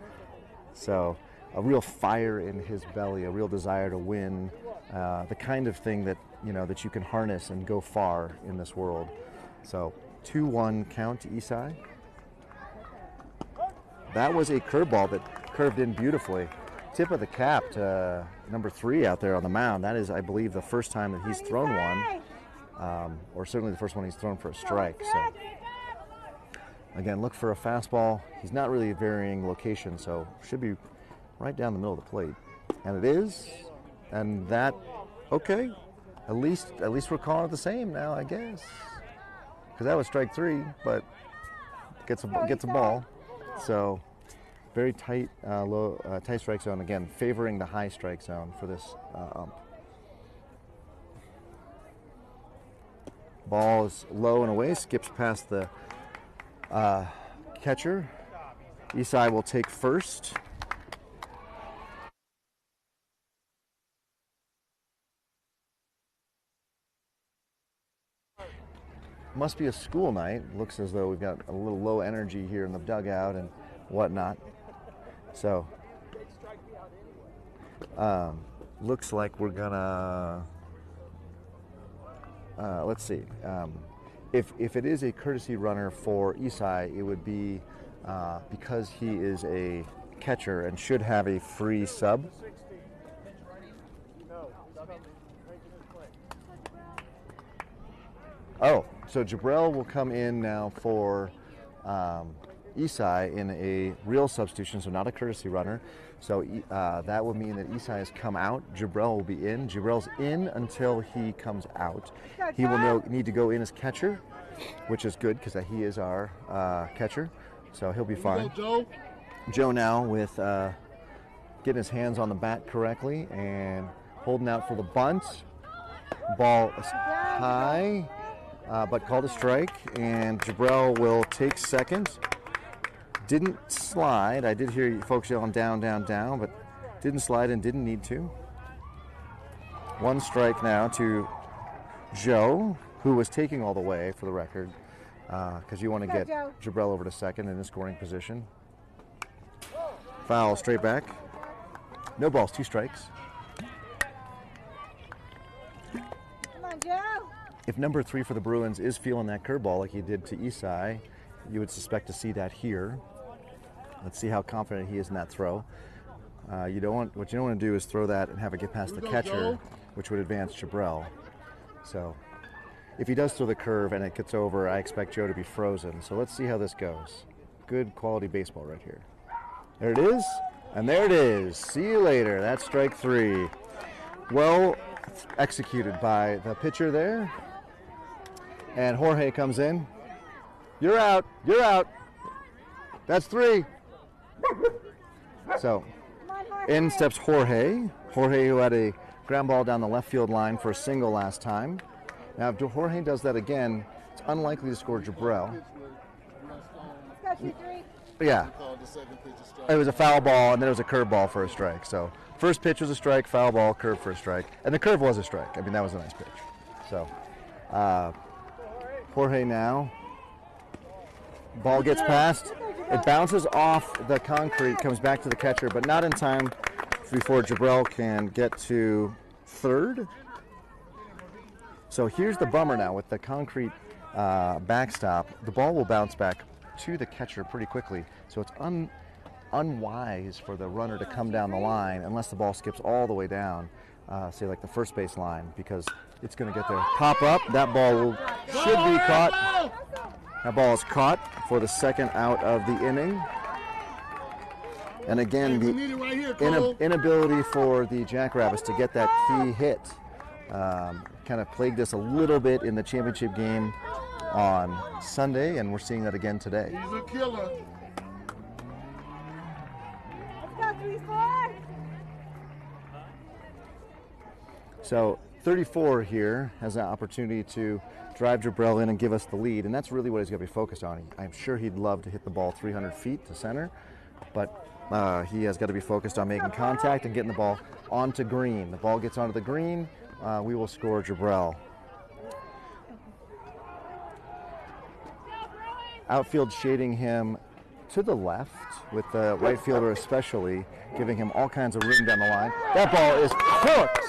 So a real fire in his belly, a real desire to win, the kind of thing that you can harness and go far in this world. So 2-1 count to Isai. That was a curveball that curved in beautifully. Tip of the cap to number 3 out there on the mound. That is, I believe, the first time that he's thrown one, or certainly the first one he's thrown for a strike. So again, look for a fastball. He's not really varying location, so should be right down the middle of the plate. And it is, and that, okay. At least we're calling it the same now, I guess. Because that was strike 3, but gets a ball. So very tight, tight strike zone. Again, favoring the high strike zone for this ump. Ball is low and away, skips past the catcher. Isai will take first. Must be a school night. Looks as though we've got a little low energy here in the dugout and whatnot. So, looks like we're gonna let's see. If it is a courtesy runner for Isai, it would be because he is a catcher and should have a free sub. Oh, so Jabrell will come in now for Isai in a real substitution, so not a courtesy runner. So that would mean that Isai has come out. Jabrell will be in. Jabrell's in until he comes out. He will need to go in as catcher, which is good because he is our catcher. So he'll be fine. Joe. Joe now with getting his hands on the bat correctly and holding out for the bunt. Ball is high, but called a strike, and Jabrell will take second. Didn't slide. I did hear you folks yelling down, down, down, but didn't slide and didn't need to. One strike now to Joe, who was taking all the way for the record, because you want to get Jabrell over to second in the scoring position. Foul straight back. No balls, 2 strikes. Come on, Joe. If number 3 for the Bruins is feeling that curveball like he did to Isai, you would suspect to see that here. Let's see how confident he is in that throw. What you don't want to do is throw that and have it get past the catcher, which would advance Jabrell. So if he does throw the curve and it gets over, I expect Joe to be frozen. So let's see how this goes. Good quality baseball right here. There it is, and there it is. See you later. That's strike 3. Well executed by the pitcher there. And Jorge comes in. You're out. You're out. That's 3. So in steps Jorge. Jorge, who had a ground ball down the left field line for a single last time. Now, if Jorge does that again, it's unlikely to score Jabrell. Yeah. It was a foul ball, and then it was a curve ball for a strike. So first pitch was a strike, foul ball, curve for a strike. And the curve was a strike. I mean, that was a nice pitch. So Jorge now. Ball gets past. It bounces off the concrete, comes back to the catcher, but not in time before Jabrell can get to third. So here's the bummer now with the concrete backstop. The ball will bounce back to the catcher pretty quickly. So it's unwise for the runner to come down the line unless the ball skips all the way down, say like the first base line, because it's going to get there. Pop up. That ball should be caught. That ball is caught for the second out of the inning. And again, the inability for the Jackrabbits to get that key hit kind of plagued us a little bit in the championship game on Sunday, and we're seeing that again today. He's a killer. Let's go, 3-4. So 34 here has an opportunity to drive Jabrell in and give us the lead, and that's really what he's going to be focused on. I'm sure he'd love to hit the ball 300 feet to center, but he has got to be focused on making contact and getting the ball onto green. The ball gets onto the green, we will score Jabrell. Outfield shading him to the left, with the right fielder especially giving him all kinds of room down the line. That ball is cooked.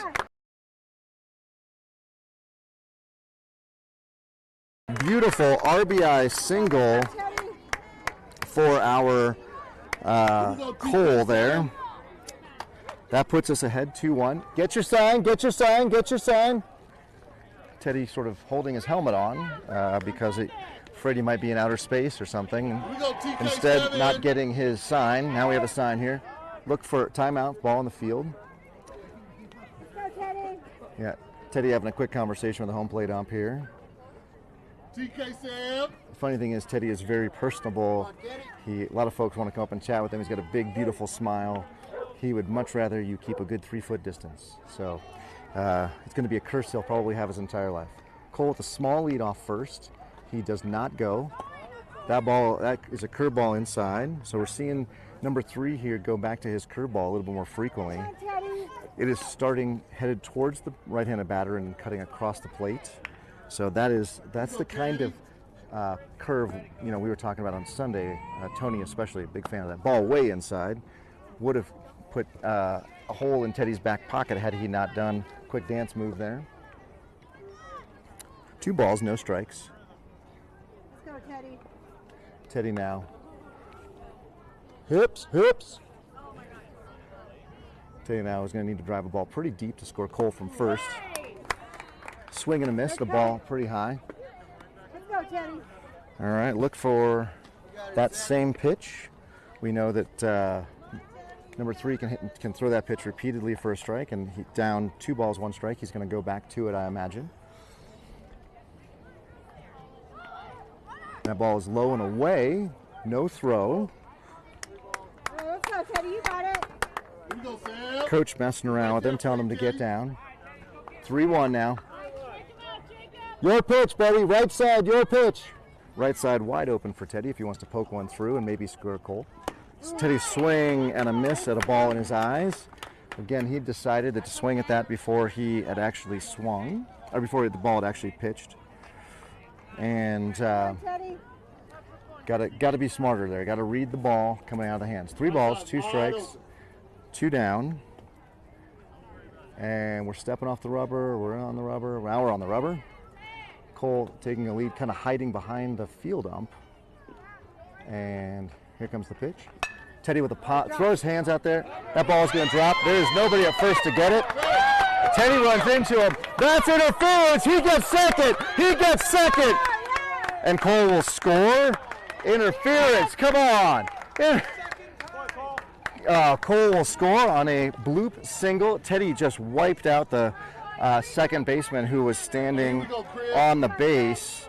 Beautiful RBI single for our Cole there. That puts us ahead 2-1. Get your sign, get your sign, get your sign. Teddy sort of holding his helmet on because afraid he might be in outer space or something. Instead, not getting his sign. Now we have a sign here. Look for timeout, ball in the field. Go, Teddy. Yeah, Teddy having a quick conversation with the home plate ump here. TK Sam. The funny thing is, Teddy is very personable. A lot of folks want to come up and chat with him. He's got a big, beautiful smile. He would much rather you keep a good 3-foot distance. So it's going to be a curse he'll probably have his entire life. Cole with a small lead off first. He does not go. That is a curveball inside. So we're seeing number 3 here go back to his curveball a little bit more frequently. It is starting headed towards the right-handed batter and cutting across the plate. So that's the kind of curve we were talking about on Sunday. Tony especially, a big fan of that. Ball way inside. Would have put a hole in Teddy's back pocket had he not done a quick dance move there. 2 balls, no strikes. Let's go, Teddy. Teddy now. Hips, hips. Teddy now is going to need to drive a ball pretty deep to score Cole from first. Swing and a miss, the ball pretty high. Let's go, Teddy. All right, look for that same pitch. We know that number 3 can throw that pitch repeatedly for a strike, and he down 2 balls, 1 strike. He's going to go back to it, I imagine. That ball is low and away, no throw. Let's go, Teddy. You got it. Here we go, Sam. Coach messing around with them, telling them to get down. 3-1 now. Your pitch, buddy. Right side, your pitch. Right side wide open for Teddy if he wants to poke one through and maybe score Cole. It's Teddy's swing and a miss at a ball in his eyes. Again, he decided that to swing at that before he had actually swung, or before the ball had actually pitched. And Teddy. got to be smarter there. Got to read the ball coming out of the hands. 3 balls, 2 strikes, 2 down. And we're stepping off the rubber. We're on the rubber. Now we're on the rubber. Cole taking a lead, kind of hiding behind the field ump. And here comes the pitch. Teddy with a pop, throws hands out there. That ball is going to drop. There's nobody at first to get it. Teddy runs into him. That's interference. He gets second. He gets second. And Cole will score. Interference. Come on. Cole will score on a bloop single. Teddy just wiped out the second baseman who was standing on the base.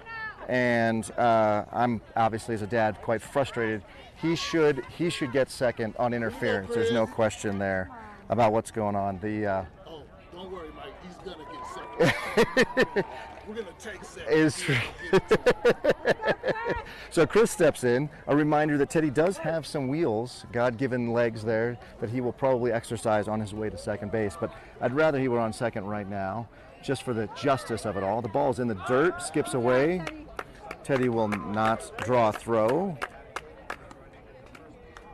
And I'm obviously, as a dad, quite frustrated. He should get second on interference. There's no question there about what's going on. Oh, don't worry, Mike. He's gonna get second. We're gonna take second. So Chris steps in. A reminder that Teddy does have some wheels, God-given legs there, that he will probably exercise on his way to second base. But I'd rather he were on second right now, just for the justice of it all. The ball's in the dirt, skips away. Teddy will not draw a throw.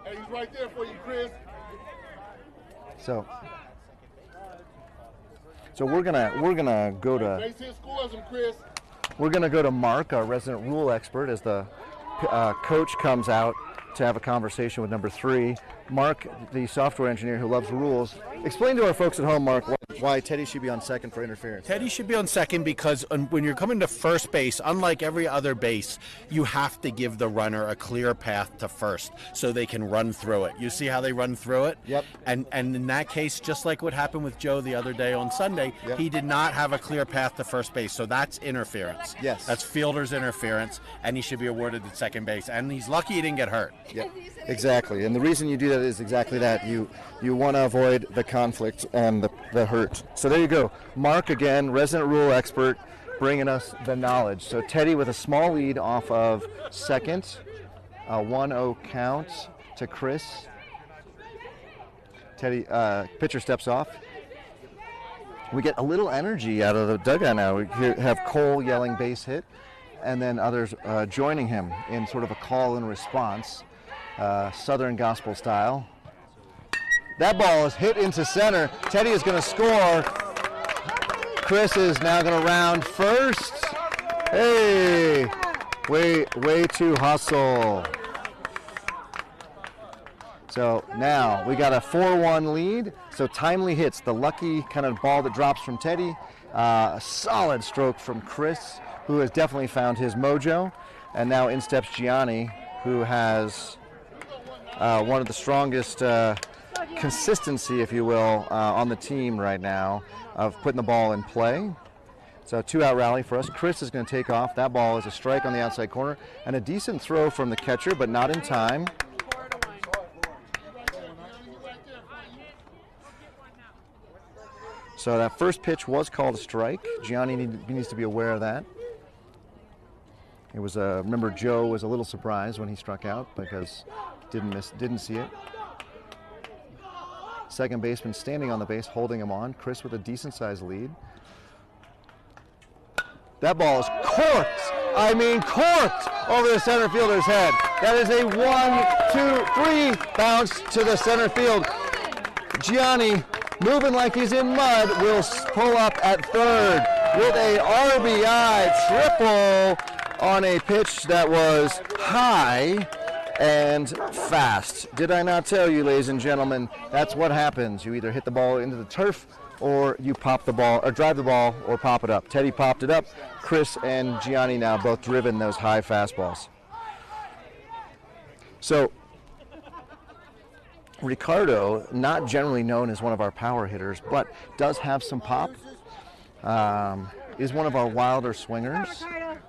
Hey, he's right there for you, Chris. So we're gonna go to Base hit scores him, Chris. we're gonna go to Mark, our resident rule expert, as the coach comes out to have a conversation with number 3. Mark, the software engineer who loves rules, explain to our folks at home, Mark, why Teddy should be on second for interference. Teddy should be on second because when you're coming to first base, unlike every other base, you have to give the runner a clear path to first so they can run through it. You see how they run through it? Yep. And in that case, just like what happened with Joe the other day on Sunday, Yep. he did not have a clear path to first base. So that's interference. Yes. That's fielder's interference, and he should be awarded at second base. And he's lucky he didn't get hurt. Yep. Exactly. And the reason you do that is exactly that. You want to avoid the conflict and the hurt. So there you go. Mark, again, resident rule expert, bringing us the knowledge. So Teddy with a small lead off of second. 1-0 count to Chris. Teddy, pitcher steps off. We get a little energy out of the dugout now. We have Cole yelling base hit, and then others joining him in sort of a call and response, Southern gospel style. That ball is hit into center. Teddy is going to score. Chris is now going to round first. Hey, way to hustle. So now we got a 4-1 lead. So timely hits, the lucky kind of ball that drops from Teddy. A solid stroke from Chris, who has definitely found his mojo. And now in steps Gianni, who has one of the strongest consistency, if you will, on the team right now of putting the ball in play. So 2-out rally for us. Chris is going to take off. That ball is a strike on the outside corner and a decent throw from the catcher, but not in time. So that first pitch was called a strike. Gianni needs to be aware of that. It was remember Joe was a little surprised when he struck out because didn't see it. Second baseman standing on the base, holding him on. Chris with a decent sized lead. That ball is corked. I mean corked over the center fielder's head. That is a 1-2-3 bounce to the center field. Gianni, moving like he's in mud, will pull up at third. with a RBI triple on a pitch that was high and fast. Did I not tell you, ladies and gentlemen, that's what happens. You either hit the ball into the turf or you pop the ball, or drive the ball, or pop it up. Teddy popped it up. Chris and Gianni now both driven those high fastballs. So, Ricardo, not generally known as one of our power hitters, but does have some pop. Is one of our wilder swingers.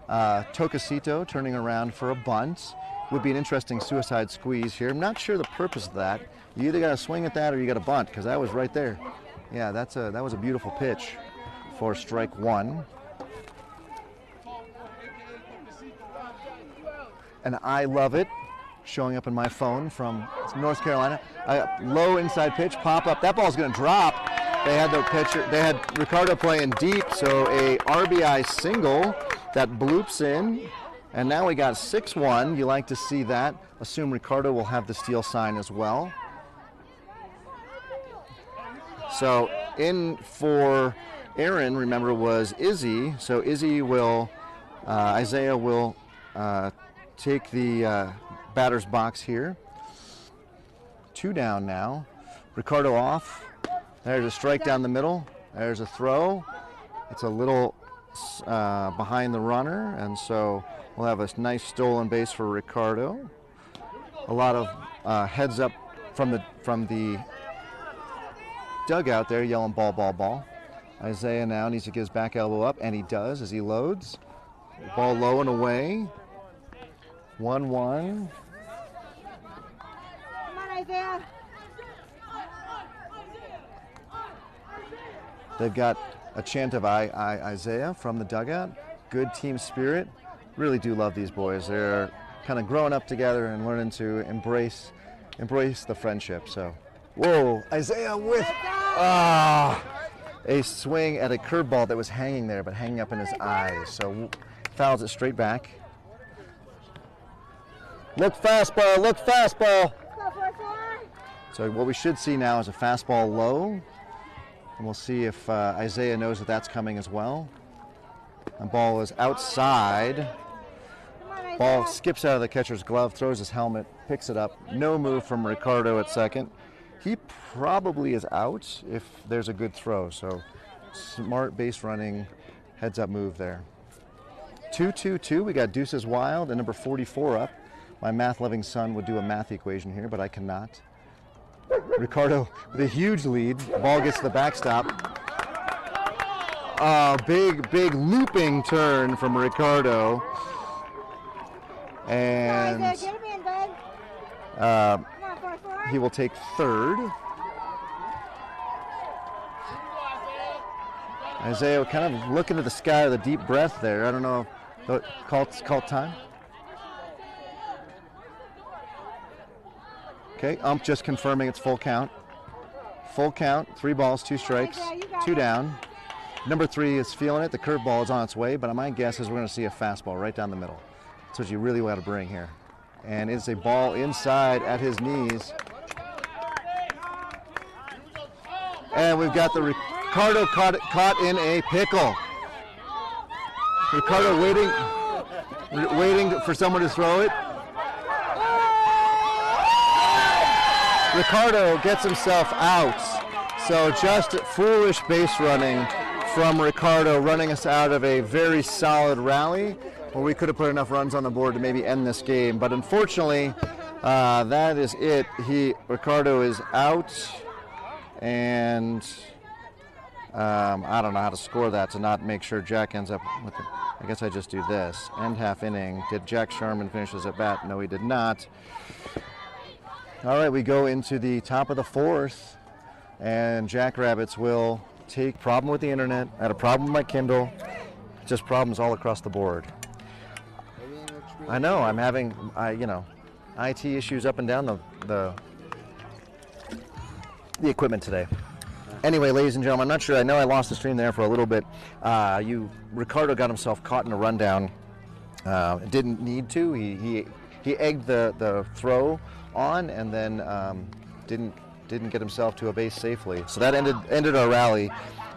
Tocasito turning around for a bunt. Would be an interesting suicide squeeze here. I'm not sure the purpose of that. You either got to swing at that or you got to bunt, because that was right there. Yeah, that was a beautiful pitch for strike one. And I love it. Showing up in my phone from North Carolina. Low inside pitch, pop up. That ball's going to drop. They had Ricardo playing deep, so a RBI single that bloops in. And now we got 6-1. You like to see that. Assume Ricardo will have the steal sign as well. So in for Aaron, remember, was Izzy. So Izzy will, Isaiah will take the batter's box here. 2 down now. Ricardo off. There's a strike down the middle. There's a throw. It's a little behind the runner, and so we'll have a nice stolen base for Ricardo. A lot of heads up from the dugout there, yelling ball, ball, ball. Isaiah now needs to get his back elbow up, and he does as he loads. Ball low and away. 1-1. Come on, Isaiah. They've got a chant of Isaiah from the dugout. Good team spirit. Really do love these boys. They're kind of growing up together and learning to embrace the friendship. So, whoa, Isaiah with a swing at a curveball that was hanging there, but hanging up in his eyes. So fouls it straight back. Look fastball, look fastball. So what we should see now is a fastball low. And we'll see if Isaiah knows that that's coming as well. The ball is outside. Ball skips out of the catcher's glove, throws his helmet, picks it up. No move from Ricardo at second. He probably is out if there's a good throw. So smart base running, heads up move there. 2-2-2. We got Deuces Wild and number 44 up. My math-loving son would do a math equation here, but I cannot. Ricardo with a huge lead. Ball gets to the backstop. Big looping turn from Ricardo. And he will take third. Isaiah kind of looking at the sky with a deep breath there. I don't know if called time. Okay, ump just confirming it's full count. Full count, 3 balls, 2 strikes, 2 down. Number 3 is feeling it. The curveball is on its way, but my guess is we're going to see a fastball right down the middle. That's what you really want to bring here. And it's a ball inside at his knees. And we've got the Ricardo caught in a pickle. Ricardo waiting for someone to throw it. Ricardo gets himself out. So just foolish base running from Ricardo, running us out of a very solid rally where we could have put enough runs on the board to maybe end this game. But unfortunately, that is it. Ricardo is out, and I don't know how to score that to not make sure Jack ends up with it. I guess I just do this. End half inning. Did Jack Sharman finish his at bat? No, he did not. All right, we go into the top of the 4th, and Jackrabbits will take problem with the internet. I had a problem with my Kindle. Just problems all across the board. I know I'm having, IT issues up and down the equipment today. Anyway, ladies and gentlemen, I'm not sure. I know I lost the stream there for a little bit. Ricardo got himself caught in a rundown. Didn't need to. He egged the throw on, and then didn't didn't get himself to a base safely. So that ended our rally.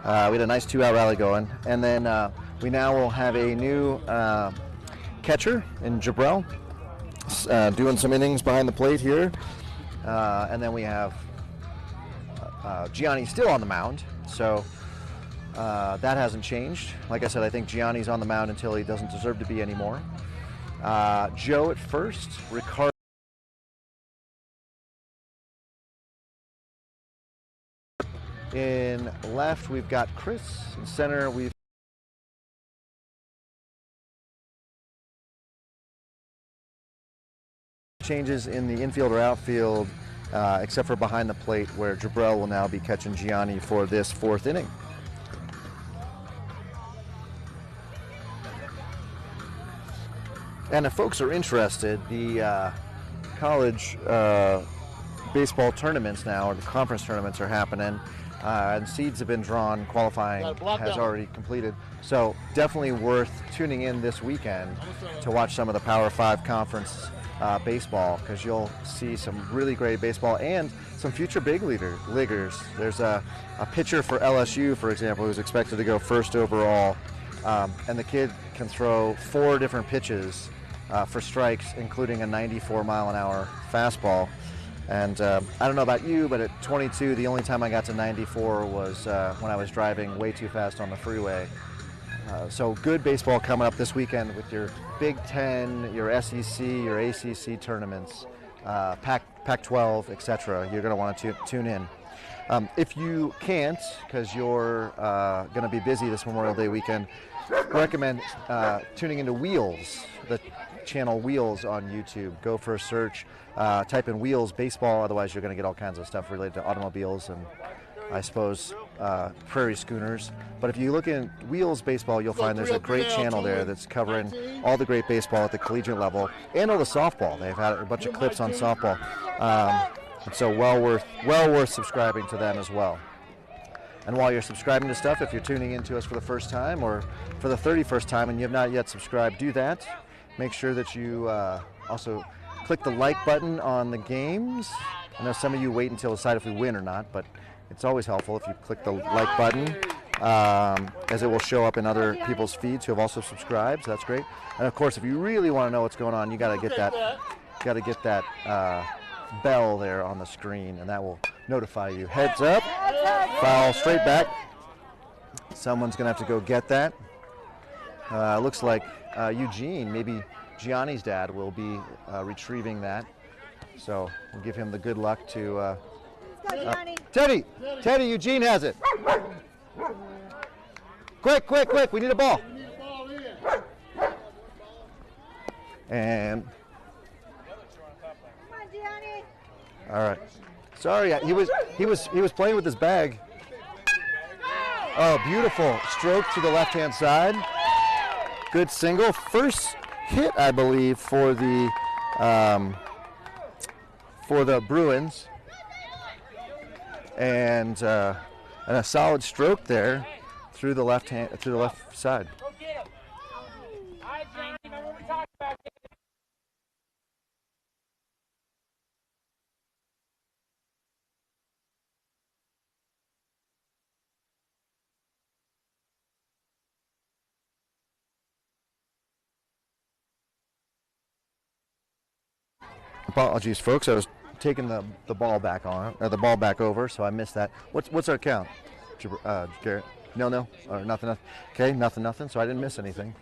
We had a nice 2-out rally going, and then we now will have a new catcher in Jabrell, doing some innings behind the plate here, and then we have Gianni still on the mound. So that hasn't changed. Like I said, I think Gianni's on the mound until he doesn't deserve to be anymore. Joe at first, Ricardo. In left, we've got Chris. In center, we've changes in the infield or outfield, except for behind the plate, where Jabrell will now be catching Gianni for this 4th inning. And if folks are interested, the college baseball tournaments now, or the conference tournaments, are happening, and seeds have been drawn. Qualifying has already completed. So definitely worth tuning in this weekend to watch some of the Power 5 conference baseball, because you'll see some really great baseball and some future big leaguers. There's a pitcher for LSU, for example, who's expected to go 1st overall, and the kid can throw 4 different pitches for strikes, including a 94-mile-an-hour fastball. And I don't know about you, but at 22, the only time I got to 94 was when I was driving way too fast on the freeway. So good baseball coming up this weekend with your Big Ten, your SEC, your ACC tournaments, Pac-12, etc. You're going to want to tune in. If you can't, because you're going to be busy this Memorial Day weekend, recommend tuning into Wheels, the channel Wheels on YouTube. Go for a search, type in Wheels Baseball, otherwise you're going to get all kinds of stuff related to automobiles and I suppose prairie schooners. But if you look in Wheels Baseball, you'll find there's a great channel there that's covering all the great baseball at the collegiate level and all the softball. They've had a bunch of clips on softball, and so well worth subscribing to them as well. And while you're subscribing to stuff, if you're tuning in to us for the first time or for the 31st time and you have not yet subscribed, do that. Make sure that you also click the like button on the games. I know some of you wait until decide if we win or not, but it's always helpful if you click the like button, as it will show up in other people's feeds who have also subscribed. So that's great. And of course, if you really want to know what's going on, you got to get that bell there on the screen, and that will notify you. Heads up, foul straight back. Someone's gonna have to go get that. Looks like Eugene, maybe Gianni's dad, will be retrieving that. So we'll give him the good luck to. Teddy, Eugene has it. Quick, we need a ball. And Come on, Gianni. all right. Sorry, he was playing with his bag. Oh, beautiful stroke to the left-hand side. Good single. First hit, I believe, for the Bruins. And a solid stroke there through the left side. Apologies, folks. I was taking the ball back over, so I missed that. What's our count, Garrett? No, or nothing. Okay, nothing. So I didn't miss anything.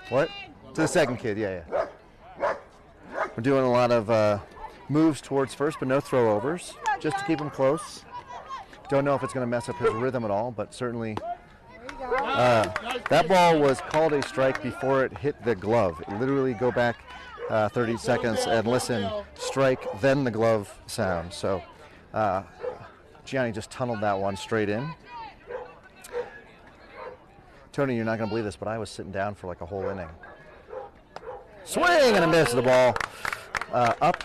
What? To the second kid, yeah. We're doing a lot of moves towards first, but no throwovers, just to keep him close. Don't know if it's going to mess up his rhythm at all, but certainly that ball was called a strike before it hit the glove. Literally, go back 30 seconds and listen, strike, then the glove sound. So Gianni just tunneled that one straight in. Tony, you're not going to believe this, but I was sitting down for like a whole inning. Swing and a miss, the ball up.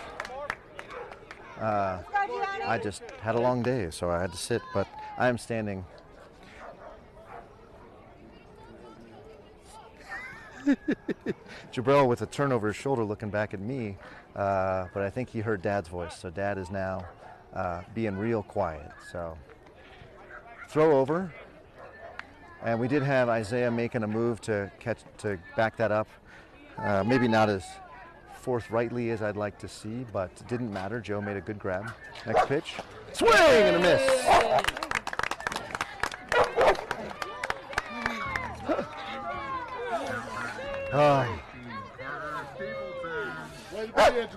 I just had a long day, so I had to sit, but I am standing. Jabrell with a turn over his shoulder looking back at me, but I think he heard Dad's voice, so Dad is now being real quiet. So throw over, and we did have Isaiah making a move to back that up. Maybe not as forthrightly as I'd like to see, but it didn't matter. Joe made a good grab. Next pitch, swing and a miss.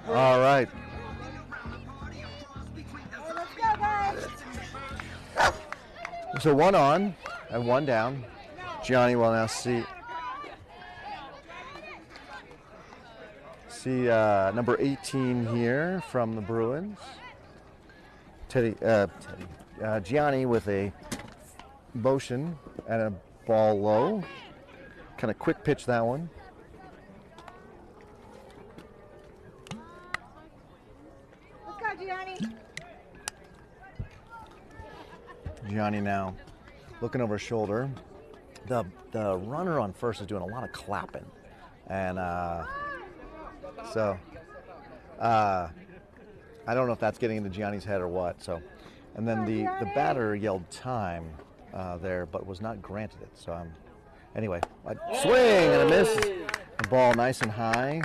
All right. Let's go, guys. So one on and one down. Gianni will now see number 18 here from the Bruins. Gianni with a motion and a ball low. Kind of quick pitch that one. Let's go, Gianni. Gianni now looking over his shoulder. The runner on first is doing a lot of clapping, and so I don't know if that's getting into Gianni's head or what. So, and then the batter yelled time there, but was not granted it. So anyway, a swing and a miss. The ball nice and high.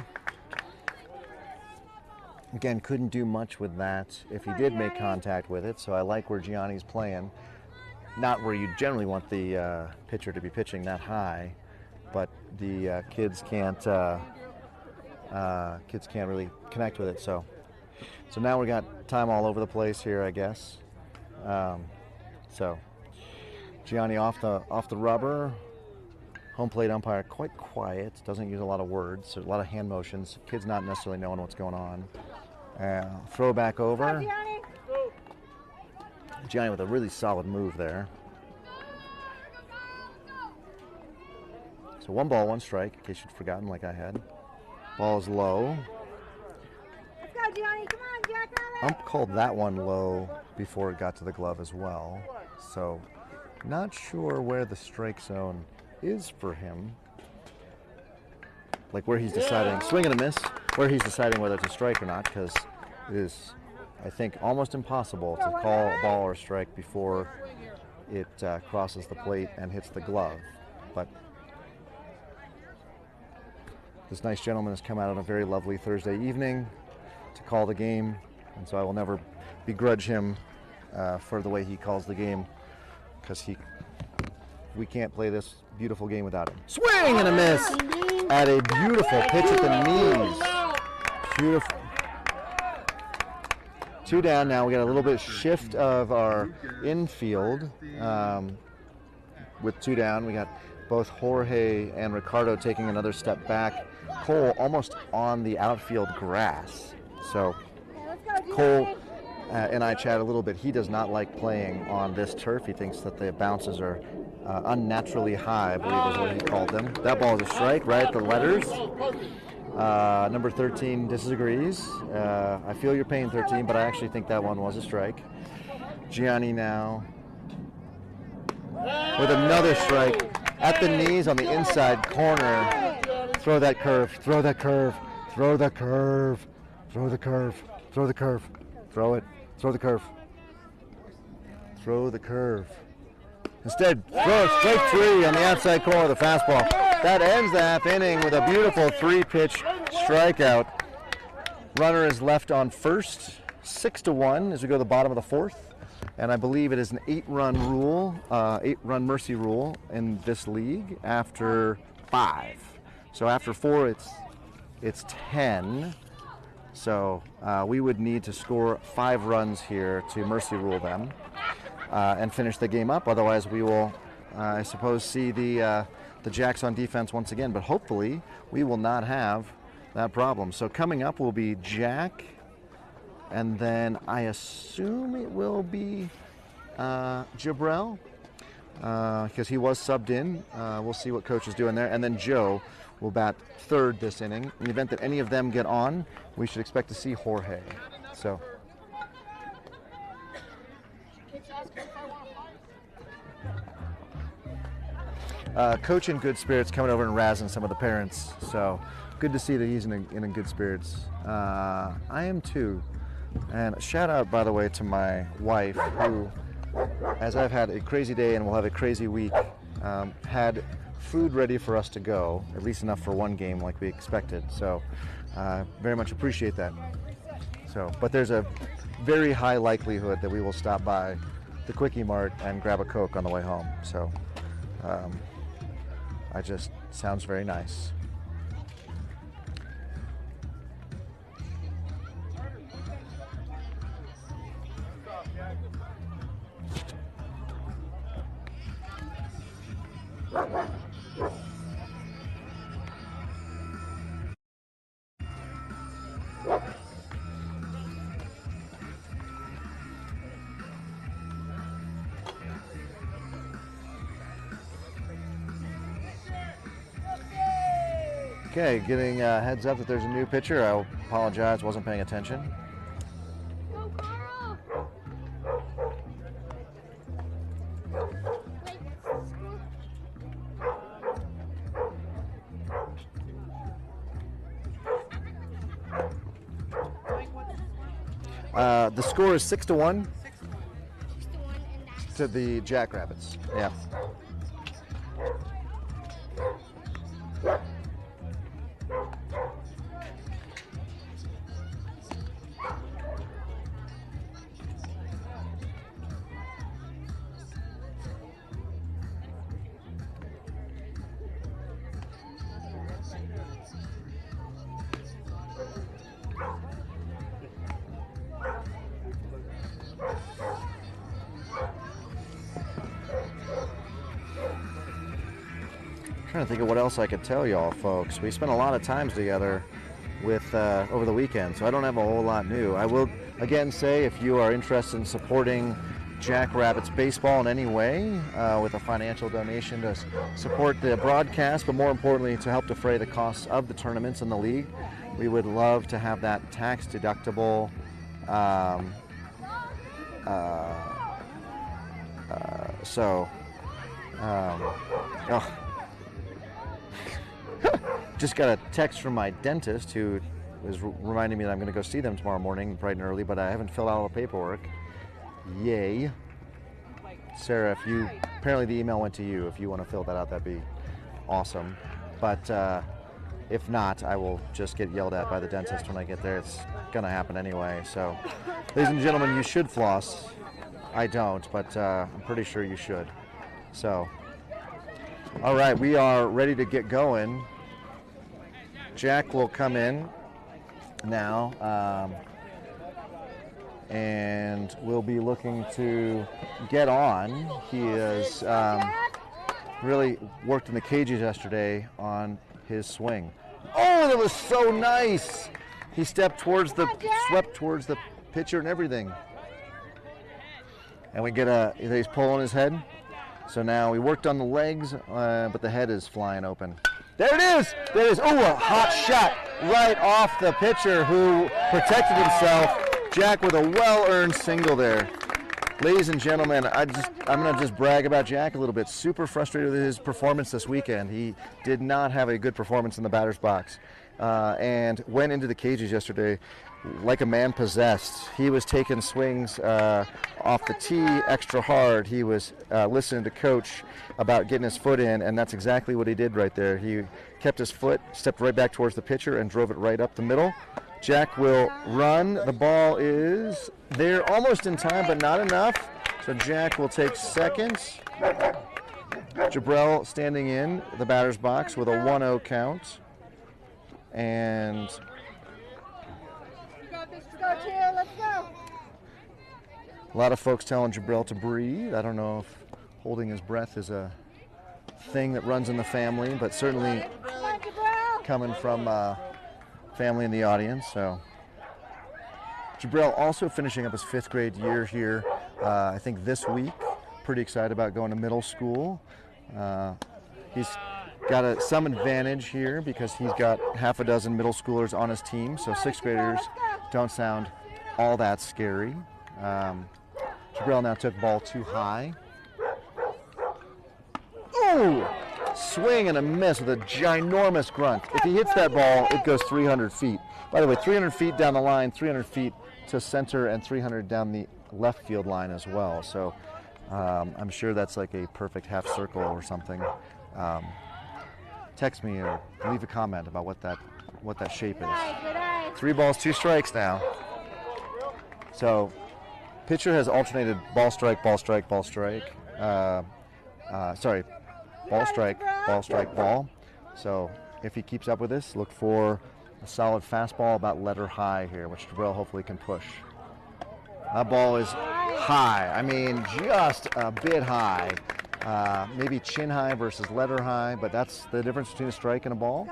Again, couldn't do much with that if he did make contact with it. So I like where Gianni's playing. Not where you generally want the pitcher to be pitching that high, but the kids can't really connect with it. So now we got time all over the place here, I guess. So Gianni off the rubber. Home plate umpire quite quiet. Doesn't use a lot of words. So a lot of hand motions. Kids not necessarily knowing what's going on. Throw back over. Gianni with a really solid move there. So 1 ball, 1 strike, in case you'd forgotten like I had. Ball is low. Let's go, Gianni. Come on, Jack. Ump called that one low before it got to the glove as well. So not sure where the strike zone is for him. Like where he's deciding, swing and a miss, where he's deciding whether it's a strike or not, because it is, I think, almost impossible to call a ball or a strike before it crosses the plate and hits the glove. But this nice gentleman has come out on a very lovely Thursday evening to call the game, and so I will never begrudge him for the way he calls the game, because we can't play this beautiful game without him. Swing and a miss at a beautiful pitch at the knees. Beautiful. 2 down now. We got a little bit shift of our infield. With 2 down, we got both Jorge and Ricardo taking another step back. Cole almost on the outfield grass. So Cole and I chat a little bit. He does not like playing on this turf. He thinks that the bounces are unnaturally high, I believe is what he called them. That ball is a strike right at the letters. Number 13 disagrees. I feel your pain, 13, but I actually think that one was a strike. Gianni now with another strike at the knees on the inside corner. Throw that curve, throw that curve, throw the curve, throw the curve, throw the curve, throw it, throw the curve, throw the curve. Instead, throw strike 3 on the outside corner of the fastball. That ends the half inning with a beautiful 3-pitch strikeout. Runner is left on first, 6-1 as we go to the bottom of the 4th. And I believe it is an 8-run rule, 8-run mercy rule in this league after 5. So after 4, it's 10. So we would need to score 5 runs here to mercy rule them and finish the game up. Otherwise, we will, I suppose, see the Jacks on defense once again. But hopefully, we will not have that problem. So coming up will be Jack, and then I assume it will be Jabrell, because he was subbed in. We'll see what coach is doing there. And then Joe will bat 3rd this inning. In the event that any of them get on, we should expect to see Jorge. So. Coach in good spirits, coming over and razzing some of the parents. So good to see that he's in good spirits. I am too. And a shout out, by the way, to my wife, who, as I've had a crazy day and will have a crazy week, had food ready for us to go, at least enough for one game like we expected. So very much appreciate that. So, but there's a very high likelihood that we will stop by the Quickie Mart and grab a Coke on the way home. So sounds very nice. Okay, getting a heads up that there's a new pitcher. I apologize, wasn't paying attention. The score is 6-1 6 to 1, and that's to the Jackrabbits. Yeah. Trying to think of what else I could tell y'all, folks. We spent a lot of times together with over the weekend, so I don't have a whole lot new. I will again say, if you are interested in supporting Jackrabbits baseball in any way with a financial donation to support the broadcast, but more importantly to help defray the costs of the tournaments in the league, we would love to have that tax deductible just got a text from my dentist who is reminding me that I'm going to go see them tomorrow morning bright and early, but I haven't filled out all the paperwork. Yay. Sarah, apparently the email went to you. If you want to fill that out, that'd be awesome. But if not, I will just get yelled at by the dentist when I get there. It's going to happen anyway. So, ladies and gentlemen, you should floss. I don't, but I'm pretty sure you should. So, all right, we are ready to get going. Jack will come in now, and we'll be looking to get on. He has really worked in the cages yesterday on his swing. Oh, that was so nice! He swept towards the pitcher and everything. And we get he's pulling his head. So now we worked on the legs, but the head is flying open. There it is! There it is. Oh, a hot shot right off the pitcher who protected himself. Jack with a well-earned single there. Ladies and gentlemen, I'm going to just brag about Jack a little bit. Super frustrated with his performance this weekend. He did not have a good performance in the batter's box and went into the cages yesterday like a man possessed. He was taking swings off the tee extra hard. He was listening to coach about getting his foot in, and that's exactly what he did right there. He kept his foot, stepped right back towards the pitcher, and drove it right up the middle. Jack will run. The ball is there almost in time, but not enough. So Jack will take second. Jabrell standing in the batter's box with a 1-0 count. And Let's go. a lot of folks telling Jabrell to breathe. I don't know if holding his breath is a thing that runs in the family, but certainly coming from family in the audience. So Jabrell also finishing up his 5th grade year here, I think this week. Pretty excited about going to middle school. He's got some advantage here because he's got half a dozen middle schoolers on his team, so 6th graders don't sound all that scary. Jabrell now took ball too high. Ooh! Swing and a miss with a ginormous grunt. If he hits that ball, it goes 300 feet. By the way, 300 feet down the line, 300 feet to center and 300 down the left field line as well. So I'm sure that's like a perfect half circle or something. Text me or leave a comment about what that shape is. 3 balls, 2 strikes now. So pitcher has alternated ball strike, ball strike, ball strike. Sorry, ball strike, ball strike, ball. So if he keeps up with this, look for a solid fastball about letter high here, which Jabril hopefully can push. That ball is high. I mean, just a bit high. Maybe chin high versus letter high, but that's the difference between a strike and a ball.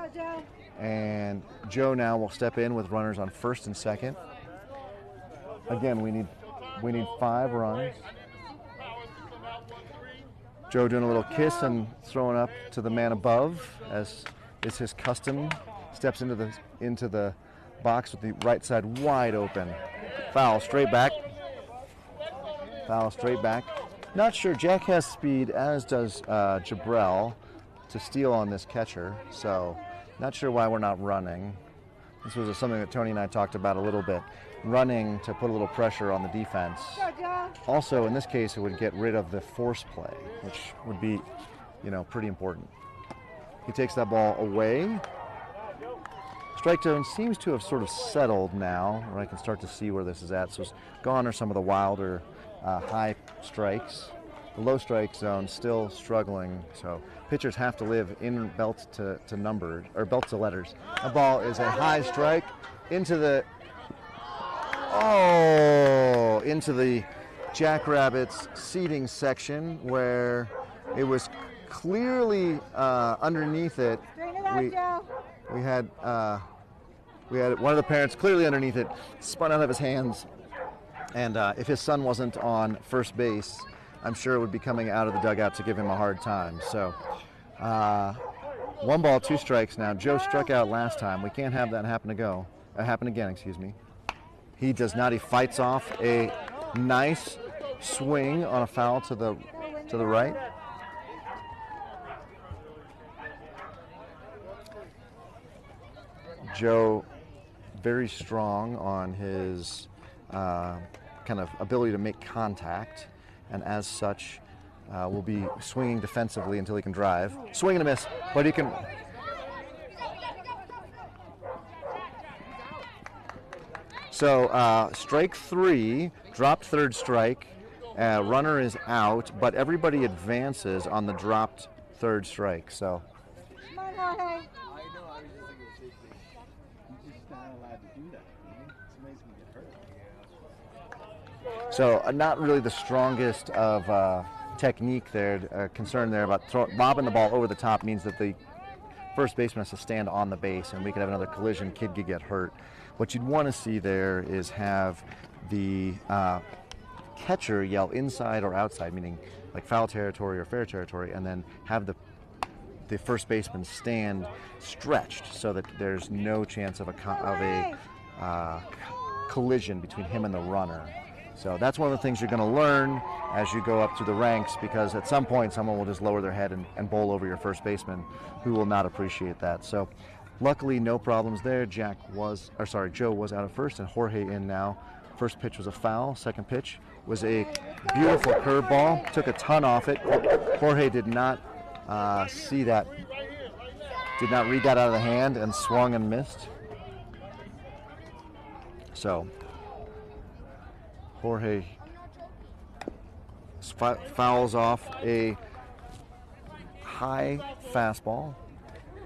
And Joe now will step in with runners on first and second. Again, we need 5 runs. Joe doing a little kiss and throwing up to the man above, as is his custom. Steps into the box with the right side wide open. Foul straight back. Foul straight back. Not sure. Jack has speed, as does Jabril, to steal on this catcher. So not sure why we're not running. This was something that Tony and I talked about a little bit. Running to put a little pressure on the defense. Also, in this case, it would get rid of the force play, which would be, pretty important. He takes that ball away. Strike zone seems to have sort of settled now, or I can start to see where this is at. So gone are some of the wilder high strikes. The low strike zone still struggling, so pitchers have to live in belt to numbered, or belt to letters. The ball is a high strike into the Jackrabbits seating section, where it was clearly underneath it. We had one of the parents clearly underneath it, spun out of his hands, and if his son wasn't on first base, I'm sure it would be coming out of the dugout to give him a hard time. So 1 ball, 2 strikes now. Joe struck out last time. We can't have that happen again, excuse me. He does not. He fights off a nice swing on a foul to the right. Joe very strong on his kind of ability to make contact, and as such will be swinging defensively until he can drive. Swing and a miss, but he can. So strike 3, dropped third strike, runner is out, but everybody advances on the dropped third strike. So. So not really the strongest of technique there, concern there about bobbing the ball over the top means that the first baseman has to stand on the base, and we could have another collision, kid could get hurt. What you'd want to see there is have the catcher yell inside or outside, meaning like foul territory or fair territory, and then have the first baseman stand stretched so that there's no chance of a collision between him and the runner. So that's one of the things you're going to learn as you go up through the ranks, because at some point someone will just lower their head and bowl over your first baseman, who will not appreciate that. So luckily no problems there. Joe was out at first and Jorge in now. First pitch was a foul. Second pitch was a beautiful curveball. Took a ton off it. Jorge did not see that, did not read that out of the hand, and swung and missed. So Jorge fouls off a high fastball,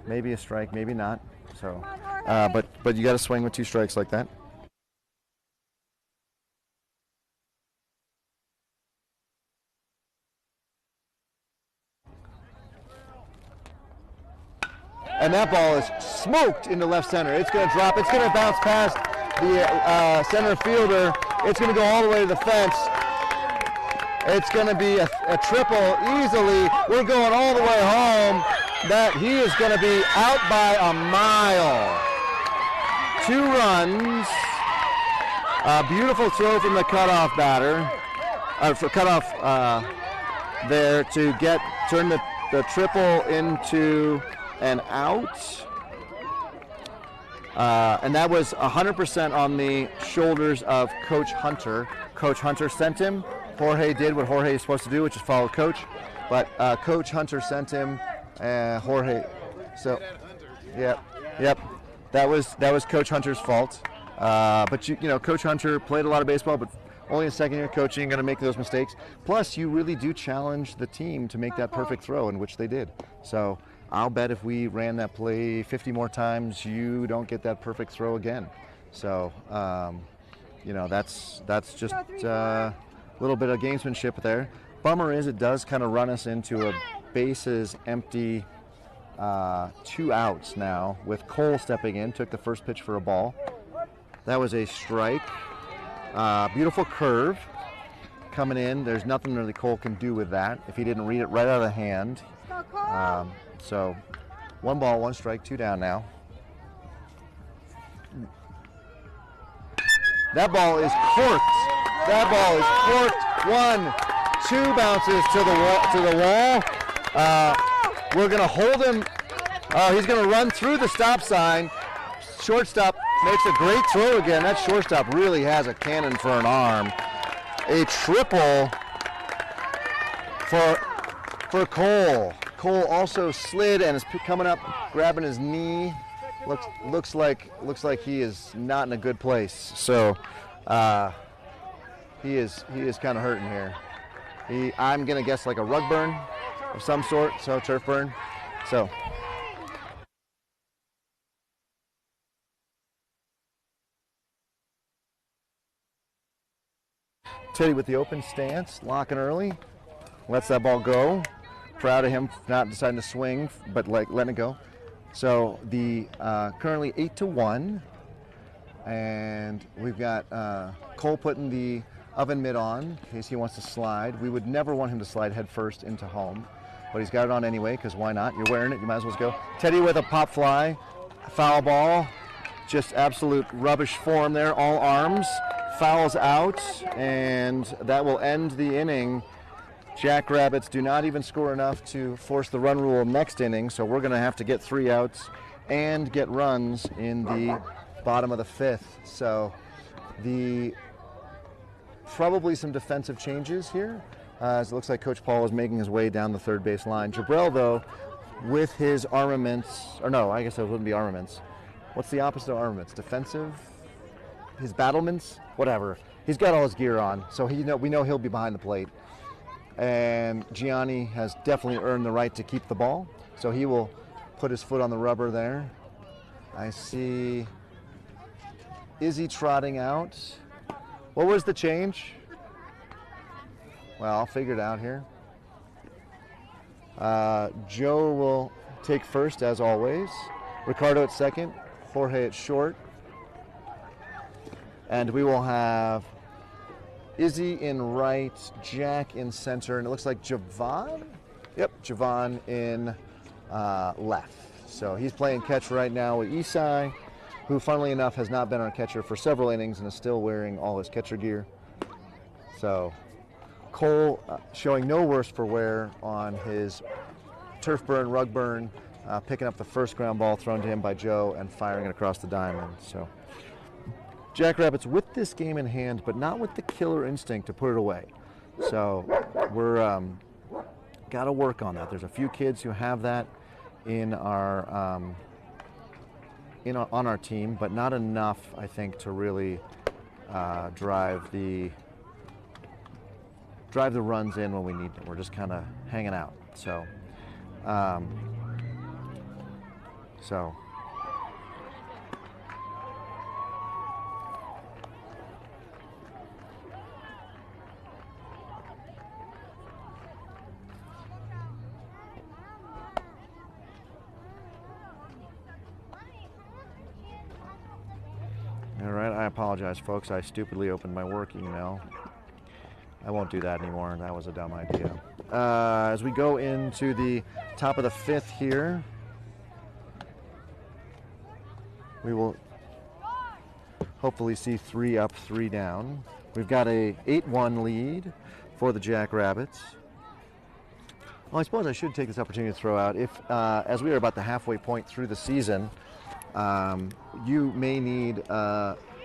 maybe a strike, maybe not. So, but you got to swing with 2 strikes like that. And that ball is smoked into left center. It's going to drop. It's going to bounce past the center fielder. It's going to go all the way to the fence. It's going to be a triple easily. We're going all the way home. That he is going to be out by a mile. 2 runs. A beautiful throw from the cutoff batter. There to turn the triple into an out. And that was 100% on the shoulders of Coach Hunter. Coach Hunter sent him. Jorge did what Jorge is supposed to do, which is follow Coach. But Coach Hunter sent him, Jorge. So, yep. That was Coach Hunter's fault. But you know, Coach Hunter played a lot of baseball, but only a second year coaching, going to make those mistakes. Plus, you really do challenge the team to make that perfect throw, in which they did. So I'll bet if we ran that play 50 more times, you don't get that perfect throw again. So, you know, that's just a little bit of gamesmanship there. Bummer is it does kind of run us into a bases empty 2 outs now, with Cole stepping in, took the first pitch for a ball. That was a strike. Beautiful curve coming in. There's nothing really Cole can do with that if he didn't read it right out of the hand. So 1 ball, 1 strike, 2 down now. That ball is corked. That ball is corked. 1, 2 bounces to the wall. We're gonna hold him. He's gonna run through the stop sign. Shortstop makes a great throw again. That shortstop really has a cannon for an arm. A triple for Cole. Cole also slid and is coming up, grabbing his knee. Looks like he is not in a good place. So he is kind of hurting here. I'm gonna guess like a rug burn of some sort. So turf burn. So. Teddy with the open stance, locking early, lets that ball go. Proud of him not deciding to swing, but like letting it go. So the currently 8-1, and we've got Cole putting the oven mitt on in case he wants to slide. We would never want him to slide head first into home, but he's got it on anyway because why not? You're wearing it, you might as well go. Teddy with a pop fly, foul ball, just absolute rubbish form there, all arms. Fouls out, and that will end the inning. Jackrabbits do not even score enough to force the run rule next inning, so we're going to have to get 3 outs and get runs in the bottom of the 5th. So probably some defensive changes here, as it looks like Coach Paul is making his way down the third base line. Jabrell, though, with his armaments, or no, I guess it wouldn't be armaments. What's the opposite of armaments? Defensive? His battlements? Whatever. He's got all his gear on, so we know he'll be behind the plate. And Gianni has definitely earned the right to keep the ball, so he will put his foot on the rubber there. I see Izzy trotting out. What was the change? Well, I'll figure it out here. Joe will take first, as always. Ricardo at second. Jorge at short. And we will have Izzy in right, Jack in center, and it looks like Javon? Yep, Javon in left. So he's playing catch right now with Isai, who funnily enough has not been our catcher for several innings and is still wearing all his catcher gear. So Cole showing no worse for wear on his turf burn, rug burn, picking up the first ground ball thrown to him by Joe and firing it across the diamond. So Jackrabbits with this game in hand, but not with the killer instinct to put it away. So we're got to work on that. There's a few kids who have that in our on our team, but not enough, I think, to really drive the runs in when we need them. We're just kind of hanging out. So. All right, I apologize, folks. I stupidly opened my work email. I won't do that anymore. That was a dumb idea. As we go into the top of the 5th here, we will hopefully see 3 up, 3 down. We've got a 8-1 lead for the Jackrabbits. Well, I suppose I should take this opportunity to throw out, if as we are about the halfway point through the season, you may need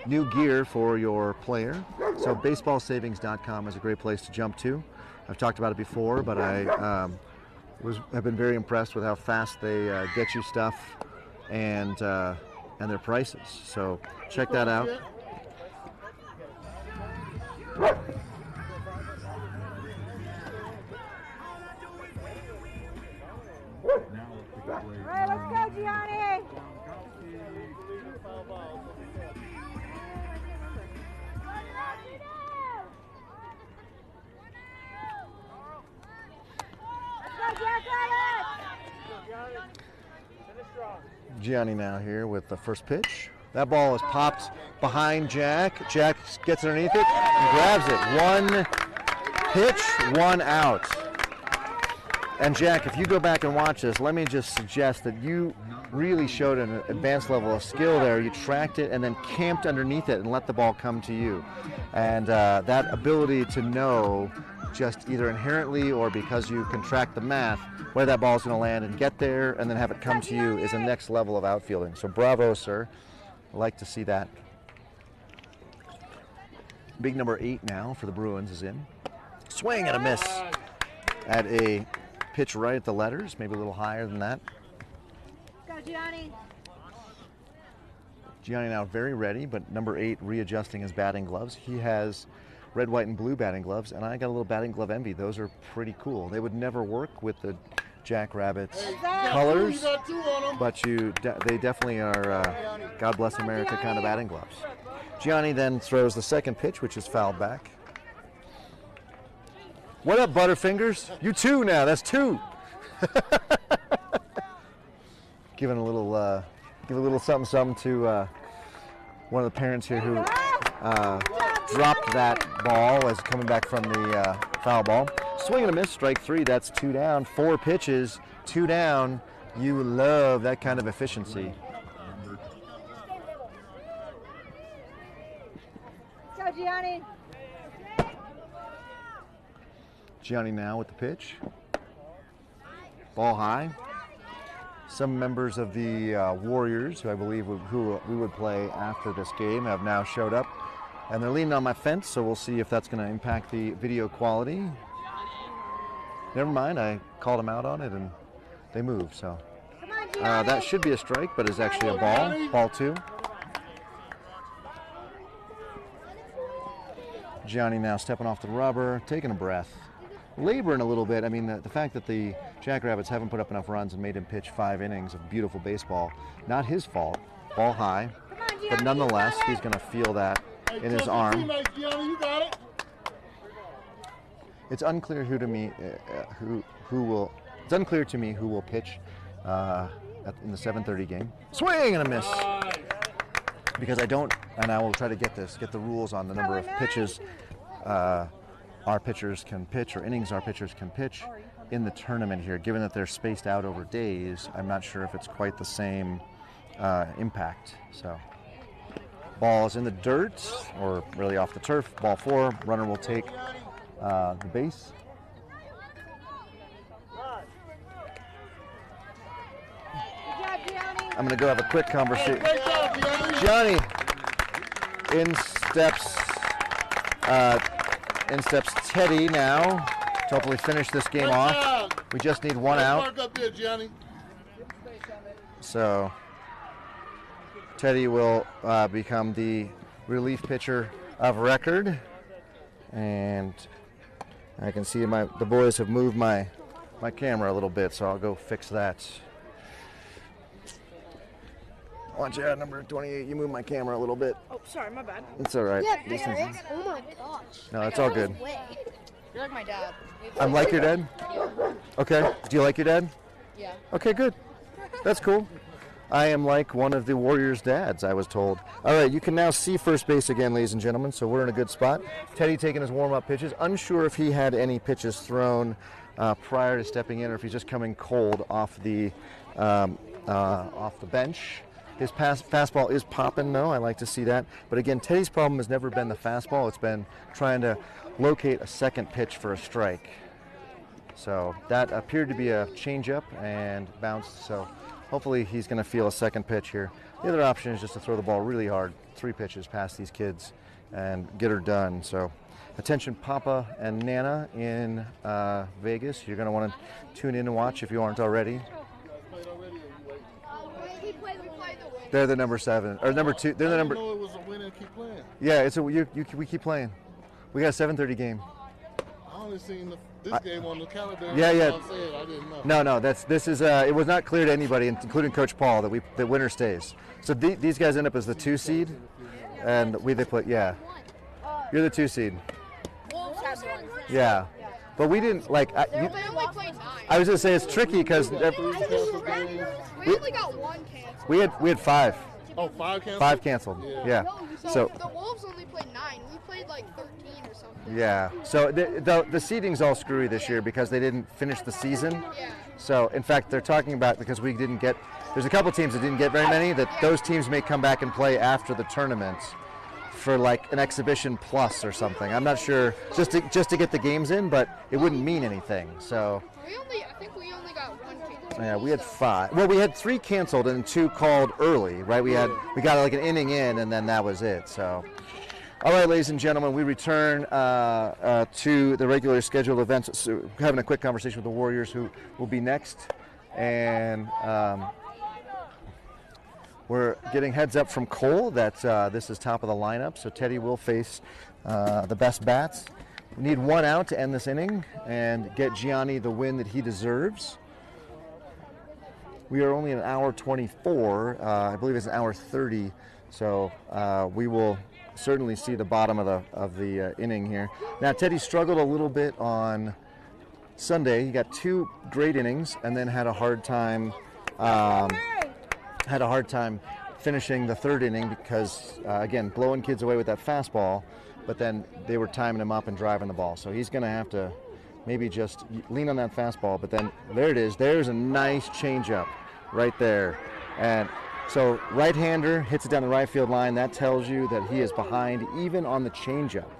new gear for your player. So baseballsavings.com is a great place to jump to. I've talked about it before, but I have been very impressed with how fast they get you stuff and their prices. So check that out. Now All right, let's go, Gianni. Let's go, Jack. Gianni now here with the first pitch. That ball is popped behind Jack. Jack gets underneath it and grabs it. One pitch, one out. And Jack, if you go back and watch this, let me just suggest that you really showed an advanced level of skill there. You tracked it and then camped underneath it and let the ball come to you. And that ability to know just either inherently or because you can track the math where that ball is going to land and get there and then have it come to you is a next level of outfielding. So bravo, sir. I like to see that. Big number 8 now for the Bruins is in. Swing and a miss at a pitch right at the letters, maybe a little higher than that. Go, Gianni. Gianni now very ready, but number 8 readjusting his batting gloves. He has red, white, and blue batting gloves, and I got a little batting glove envy. Those are pretty cool. They would never work with the Jackrabbits colors, but they definitely are God bless America kind of batting gloves. Gianni then throws the second pitch, which is fouled back. What up, Butterfingers? You 2 now. That's 2. Giving a little something to one of the parents here who dropped that ball as coming back from the foul ball. Swing and a miss, strike 3. That's 2 down. 4 pitches, 2 down. You love that kind of efficiency. Go, Gianni. Gianni now with the pitch. Ball high. Some members of the Warriors, who I believe who we would play after this game, have now showed up. And they're leaning on my fence, so we'll see if that's going to impact the video quality. Never mind, I called them out on it and they moved. So that should be a strike, but is actually a ball. Ball 2. Gianni now stepping off the rubber, taking a breath. Laboring a little bit. I mean, the fact that the Jackrabbits haven't put up enough runs and made him pitch 5 innings of beautiful baseball, not his fault. Ball high, but nonetheless, he's going to feel that in his arm. It's unclear who to me It's unclear to me who will pitch in the 7:30 game. Swing and a miss. Because I don't, and I will try to get the rules on the number of pitches our pitchers can pitch, or innings our pitchers can pitch in the tournament here. Given that they're spaced out over days, I'm not sure if it's quite the same impact. So, ball is in the dirt, or really off the turf. Ball 4. Runner will take the base. I'm going to go have a quick conversation. Gianni, in steps Teddy now to hopefully finish this game off. We just need 1 out. So Teddy will become the relief pitcher of record. And I can see the boys have moved my camera a little bit, so I'll go fix that. Watch out, number 28. You move my camera a little bit. Oh, sorry, my bad. It's all right. Yeah, oh my gosh. No, it's all good. You're like my dad. I'm like your dad? Okay. Do you like your dad? Yeah. Okay, good. That's cool. I am like one of the Warriors' dads, I was told. All right, you can now see first base again, ladies and gentlemen, so we're in a good spot. Teddy taking his warm-up pitches. Unsure if he had any pitches thrown prior to stepping in or if he's just coming cold off the bench. His fastball is popping, though. I like to see that. But again, Teddy's problem has never been the fastball. It's been trying to locate a second pitch for a strike. So that appeared to be a changeup and bounced. So hopefully he's going to feel a second pitch here. The other option is just to throw the ball really hard, 3 pitches past these kids and get her done. So attention Papa and Nana in Vegas. You're going to want to tune in and watch if you aren't already. They're the number 7 or number 2. They're the number. I didn't know it was a winner. Keep playing. Yeah, we keep playing. We got a 7:30 game. I only seen this game on the calendar. Yeah. I didn't know. No. This is. It was not clear to anybody, including Coach Paul, that winner stays. So these guys end up as the 2 seed, and they play. Yeah, you're the 2 seed. Wolves have one. Yeah, but we didn't like. They only played 9. I was gonna say it's tricky because We only got 1 canceled. we had 5. Oh, 5 canceled? 5 canceled. Yeah. So the Wolves only played 9. We played like 13 or something. Yeah. So the seeding's all screwy this year because they didn't finish the season. Yeah. So in fact, they're talking about because we didn't get. There's a couple teams that didn't get very many. That those teams may come back and play after the tournament for like an exhibition plus or something. I'm not sure. Just to get the games in, but it wouldn't mean anything. So. I think we only got 1 canceled. Yeah, we had 5. Well, we had 3 canceled and 2 called early, right? We got like an inning in, and then that was it. So, all right, ladies and gentlemen, we return to the regular scheduled events. So, we're having a quick conversation with the Warriors, who will be next, and we're getting heads up from Cole that this is top of the lineup. So Teddy will face the best bats. We need 1 out to end this inning and get Gianni the win that he deserves. We are only an hour 24. I believe it's an hour 30. So we will certainly see the bottom of the inning here. Now Teddy struggled a little bit on Sunday. He got 2 great innings and then had a hard time finishing the 3rd inning because again blowing kids away with that fastball. But then they were timing him up and driving the ball. So he's going to have to maybe just lean on that fastball. But then there it is. There's a nice changeup right there. And so right-hander hits it down the right field line. That tells you that he is behind even on the changeup.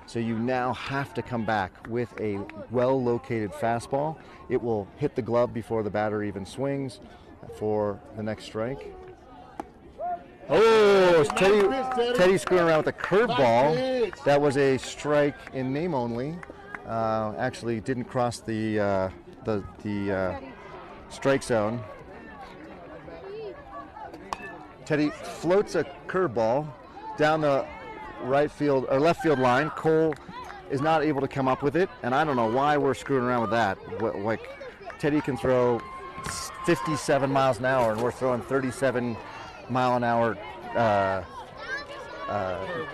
So you now have to come back with a well-located fastball. It will hit the glove before the batter even swings for the next strike. Oh, Teddy screwing around with a curveball. That was a strike in name only. Actually, didn't cross the strike zone. Teddy floats a curveball down the right field or left field line. Cole is not able to come up with it, and I don't know why we're screwing around with that. Like Teddy can throw 57 miles an hour, and we're throwing 37-mile-an-hour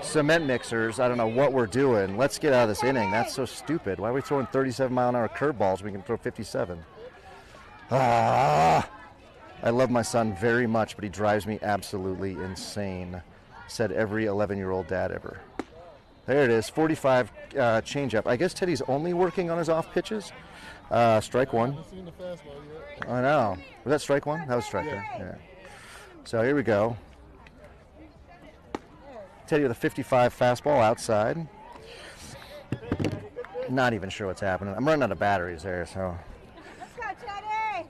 cement mixers. I don't know what we're doing. Let's get out of this inning. That's so stupid. Why are we throwing 37-mile-an-hour curveballs when we can throw 57? I love my son very much, but he drives me absolutely insane, said every 11-year-old dad ever. There it is, 45 changeup. I guess Teddy's only working on his off pitches. Strike 1. I know. Was that strike 1? That was strike 1. Yeah. So here we go. Teddy with a 55 fastball outside. Not even sure what's happening. I'm running out of batteries there, so. Let's go, Teddy.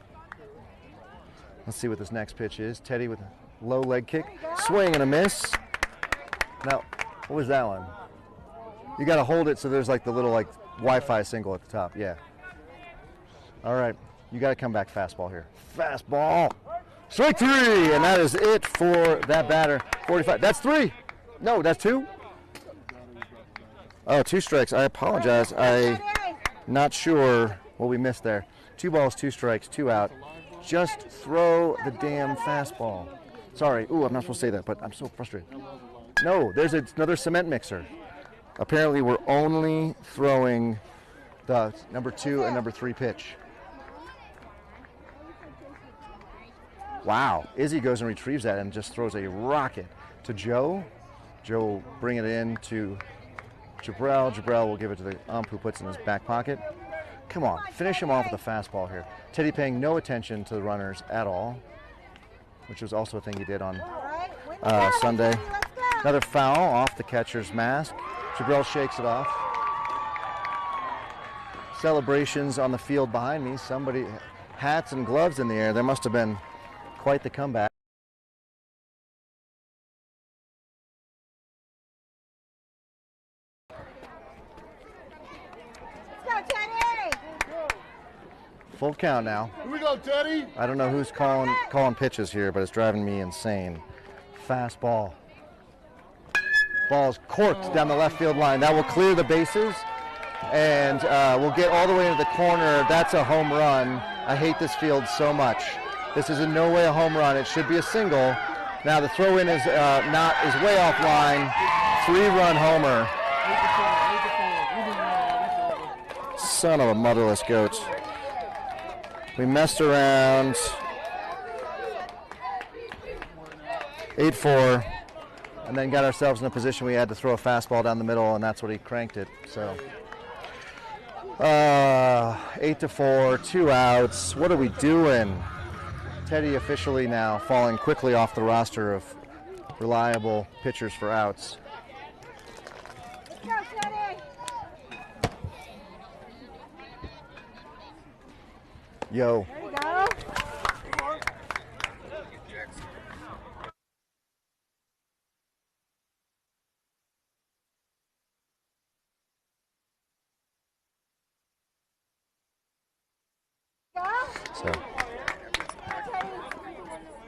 Let's see what this next pitch is. Teddy with a low leg kick. Swing and a miss. Now, what was that one? You got to hold it so there's like the little like Wi-Fi single at the top. Yeah. All right. You got to come back fastball here. Fastball. Strike 3, and that is it for that batter. 45. That's 3. No, that's 2. Oh, 2 strikes. I apologize. I'm not sure what we missed there. 2 balls, 2 strikes, 2 out. Just throw the damn fastball. Sorry. Ooh, I'm not supposed to say that, but I'm so frustrated. No, there's another cement mixer. Apparently, we're only throwing the number 2 and number 3 pitch. Wow. Izzy goes and retrieves that and just throws a rocket to Joe. Joe will bring it in to Jabrell. Jabrell will give it to the ump who puts it in his back pocket. Come on, finish him off with a fastball here. Teddy paying no attention to the runners at all, which was also a thing he did on Sunday. Another foul off the catcher's mask. Jabrell shakes it off. Celebrations on the field behind me. Somebody, hats and gloves in the air. There must have been quite the comeback. Let's go, Teddy! Full count now. Here we go, Teddy. I don't know who's calling pitches here, but it's driving me insane. Fastball. Ball's corked down the left field line. That will clear the bases, and we'll get all the way into the corner. That's a home run. I hate this field so much. This is in no way a home run. It should be a single. Now the throw-in is way offline. 3-run homer. Son of a motherless goat. We messed around. 8-4. And then got ourselves in a position we had to throw a fastball down the middle, and that's what he cranked it. So 8-4, 2 outs. What are we doing? Teddy officially now falling quickly off the roster of reliable pitchers for outs. Let's go, Teddy! Yo. There you go. So.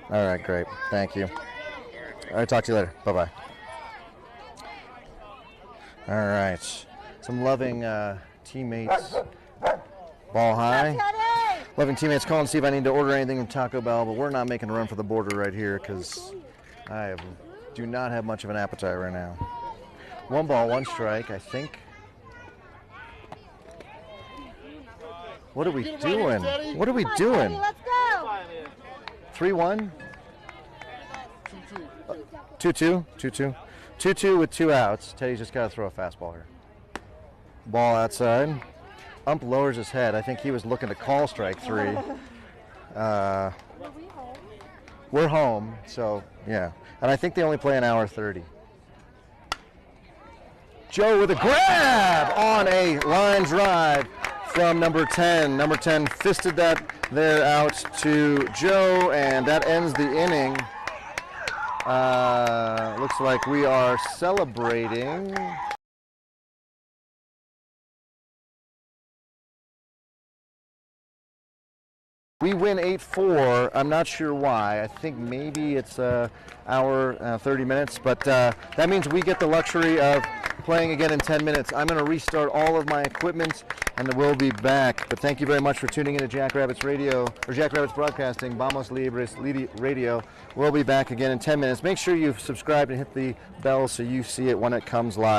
All right, great. Thank you. All right, talk to you later. Bye-bye. All right. Some loving teammates. Ball high. Teddy! Loving teammates calling to see if I need to order anything from Taco Bell, but we're not making a run for the border right here because do not have much of an appetite right now. 1 ball, 1 strike, I think. What are we doing? What are we doing? Teddy, let's go! 3-1? 2-2? 2-2. 2-2 with 2 outs. Teddy's just got to throw a fastball here. Ball outside. Ump lowers his head. I think he was looking to call strike 3. We're home, so yeah. And I think they only play an hour 30. Joe with a grab on a line drive from number 10. Number 10 fisted that there out to Joe, and that ends the inning. Looks like we are celebrating. We win 8-4. I'm not sure why. I think maybe it's an hour, 30 minutes, but that means we get the luxury of playing again in 10 minutes. I'm going to restart all of my equipment, and then we'll be back. But thank you very much for tuning in to Jackrabbits Radio, or Jackrabbits Broadcasting, Vamos Libres Radio. We'll be back again in 10 minutes. Make sure you subscribe and hit the bell so you see it when it comes live.